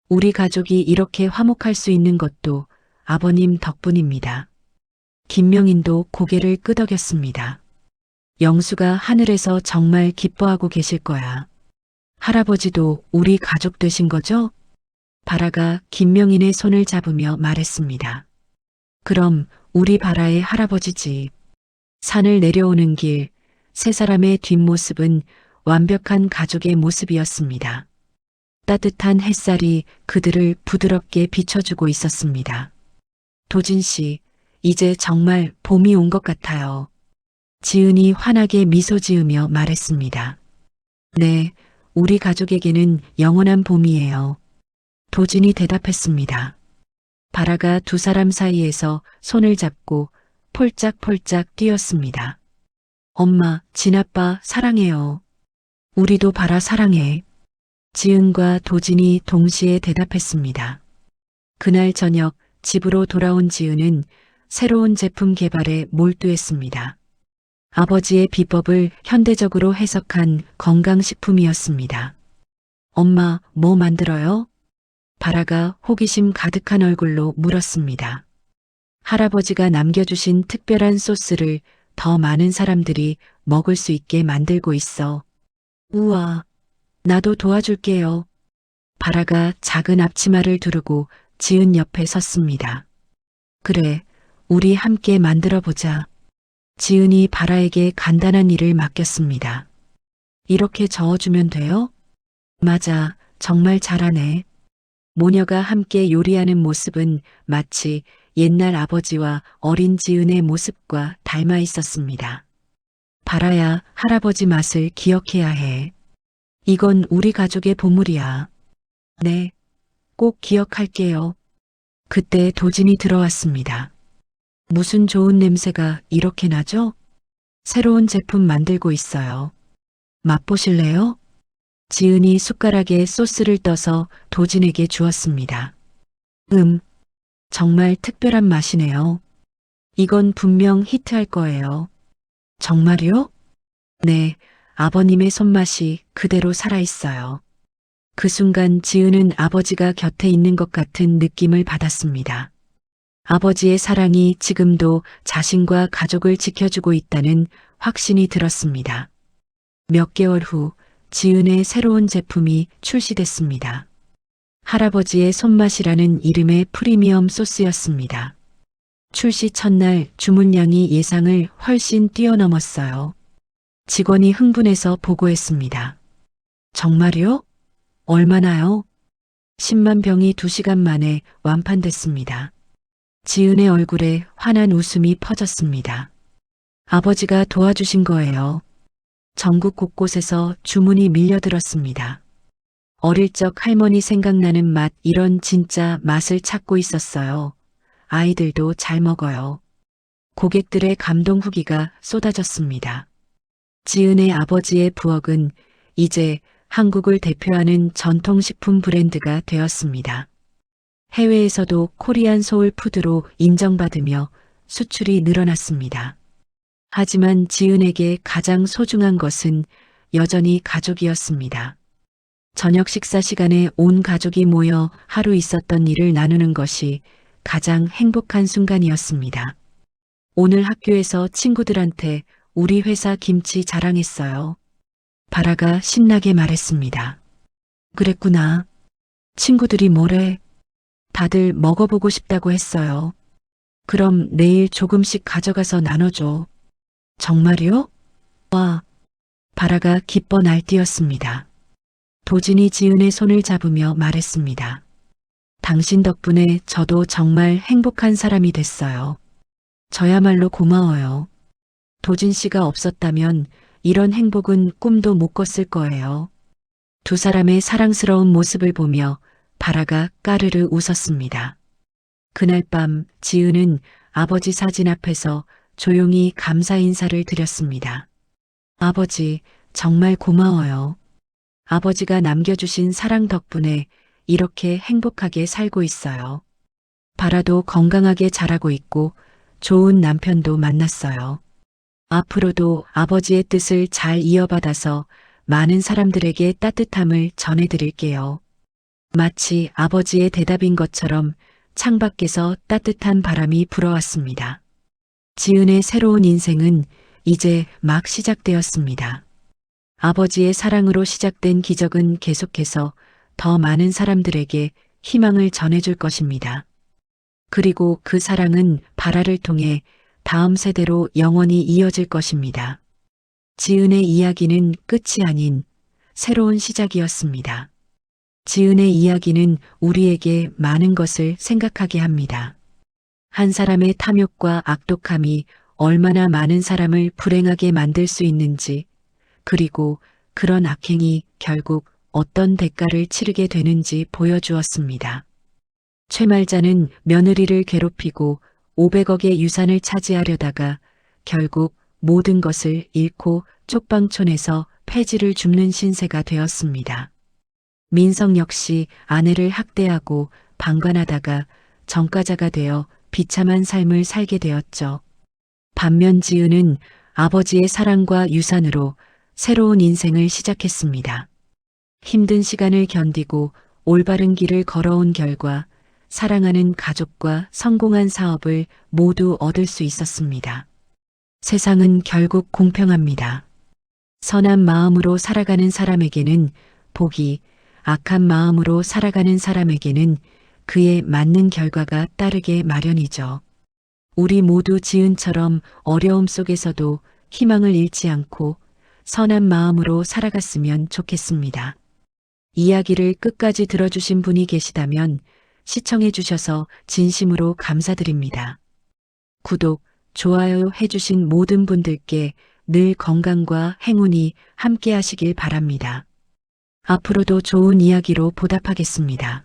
우리 가족이 이렇게 화목할 수 있는 것도 아버님 덕분입니다. 김명인도 고개를 끄덕였습니다. 영수가 하늘에서 정말 기뻐하고 계실 거야. 할아버지도 우리 가족 되신 거죠? 바라가 김명인의 손을 잡으며 말했습니다. 그럼 우리 바라의 할아버지 집. 산을 내려오는 길, 세 사람의 뒷모습은 완벽한 가족의 모습이었습니다. 따뜻한 햇살이 그들을 부드럽게 비춰주고 있었습니다. 도진 씨, 이제 정말 봄이 온 것 같아요. 지은이 환하게 미소 지으며 말했습니다. 네, 우리 가족에게는 영원한 봄이에요. 도진이 대답했습니다. 바라가 두 사람 사이에서 손을 잡고 폴짝폴짝 뛰었습니다. 엄마, 진아빠 사랑해요. 우리도 바라 사랑해. 지은과 도진이 동시에 대답했습니다. 그날 저녁 집으로 돌아온 지은은 새로운 제품 개발에 몰두했습니다. 아버지의 비법을 현대적으로 해석한 건강식품이었습니다. 엄마, 뭐 만들어요? 바라가 호기심 가득한 얼굴로 물었습니다. 할아버지가 남겨주신 특별한 소스를 더 많은 사람들이 먹을 수 있게 만들고 있어. 우와, 나도 도와줄게요. 바라가 작은 앞치마를 두르고 지은 옆에 섰습니다. 그래, 우리 함께 만들어 보자. 지은이 바라에게 간단한 일을 맡겼습니다. 이렇게 저어주면 돼요? 맞아, 정말 잘하네. 모녀가 함께 요리하는 모습은 마치 옛날 아버지와 어린 지은의 모습과 닮아 있었습니다. 바라야, 할아버지 맛을 기억해야 해. 이건 우리 가족의 보물이야. 네, 꼭 기억할게요. 그때 도진이 들어왔습니다. 무슨 좋은 냄새가 이렇게 나죠? 새로운 제품 만들고 있어요. 맛보실래요? 지은이 숟가락에 소스를 떠서 도진에게 주었습니다. 정말 특별한 맛이네요. 이건 분명 히트할 거예요. 정말요? 네, 아버님의 손맛이 그대로 살아있어요. 그 순간 지은은 아버지가 곁에 있는 것 같은 느낌을 받았습니다. 아버지의 사랑이 지금도 자신과 가족을 지켜주고 있다는 확신이 들었습니다. 몇 개월 후 지은의 새로운 제품이 출시됐습니다. 할아버지의 손맛이라는 이름의 프리미엄 소스였습니다. 출시 첫날 주문량이 예상을 훨씬 뛰어넘었어요. 직원이 흥분해서 보고했습니다. 정말요? 얼마나요? 10만 병이 2시간 만에 완판됐습니다. 지은의 얼굴에 환한 웃음이 퍼졌습니다. 아버지가 도와주신 거예요. 전국 곳곳에서 주문이 밀려들었습니다. 어릴 적 할머니 생각나는 맛, 이런 진짜 맛을 찾고 있었어요. 아이들도 잘 먹어요. 고객들의 감동 후기가 쏟아졌습니다. 지은의 아버지의 부엌은 이제 한국을 대표하는 전통식품 브랜드가 되었습니다. 해외에서도 코리안 소울 푸드로 인정받으며 수출이 늘어났습니다. 하지만 지은에게 가장 소중한 것은 여전히 가족이었습니다. 저녁 식사 시간에 온 가족이 모여 하루 있었던 일을 나누는 것이 가장 행복한 순간이었습니다. 오늘 학교에서 친구들한테 우리 회사 김치 자랑했어요. 바라가 신나게 말했습니다. 그랬구나. 친구들이 뭐래? 다들 먹어보고 싶다고 했어요. 그럼 내일 조금씩 가져가서 나눠줘. 정말요? 와, 바라가 기뻐 날뛰었습니다. 도진이 지은의 손을 잡으며 말했습니다. 당신 덕분에 저도 정말 행복한 사람이 됐어요. 저야말로 고마워요. 도진 씨가 없었다면 이런 행복은 꿈도 못 꿨을 거예요. 두 사람의 사랑스러운 모습을 보며 바라가 까르르 웃었습니다. 그날 밤 지은은 아버지 사진 앞에서 조용히 감사 인사를 드렸습니다. 아버지, 정말 고마워요. 아버지가 남겨주신 사랑 덕분에 이렇게 행복하게 살고 있어요. 바라도 건강하게 자라고 있고 좋은 남편도 만났어요. 앞으로도 아버지의 뜻을 잘 이어받아서 많은 사람들에게 따뜻함을 전해드릴게요. 마치 아버지의 대답인 것처럼 창밖에서 따뜻한 바람이 불어왔습니다. 지은의 새로운 인생은 이제 막 시작되었습니다. 아버지의 사랑으로 시작된 기적은 계속해서 더 많은 사람들에게 희망을 전해줄 것입니다. 그리고 그 사랑은 바라를 통해 다음 세대로 영원히 이어질 것입니다. 지은의 이야기는 끝이 아닌 새로운 시작이었습니다. 지은의 이야기는 우리에게 많은 것을 생각하게 합니다. 한 사람의 탐욕과 악독함이 얼마나 많은 사람을 불행하게 만들 수 있는지, 그리고 그런 악행이 결국 어떤 대가를 치르게 되는지 보여주었습니다. 최말자는 며느리를 괴롭히고 500억의 유산을 차지하려다가 결국 모든 것을 잃고 쪽방촌에서 폐지를 줍는 신세가 되었습니다. 민성 역시 아내를 학대하고 방관하다가 전과자가 되어 비참한 삶을 살게 되었죠. 반면 지은은 아버지의 사랑과 유산으로 새로운 인생을 시작했습니다. 힘든 시간을 견디고 올바른 길을 걸어온 결과 사랑하는 가족과 성공한 사업을 모두 얻을 수 있었습니다. 세상은 결국 공평합니다. 선한 마음으로 살아가는 사람에게는 복이, 악한 마음으로 살아가는 사람에게는 그에 맞는 결과가 따르게 마련이죠. 우리 모두 지은처럼 어려움 속에서도 희망을 잃지 않고 선한 마음으로 살아갔으면 좋겠습니다. 이야기를 끝까지 들어주신 분이 계시다면 시청해 주셔서 진심으로 감사드립니다. 구독, 좋아요 해주신 모든 분들께 늘 건강과 행운이 함께 하시길 바랍니다. 앞으로도 좋은 이야기로 보답하겠습니다.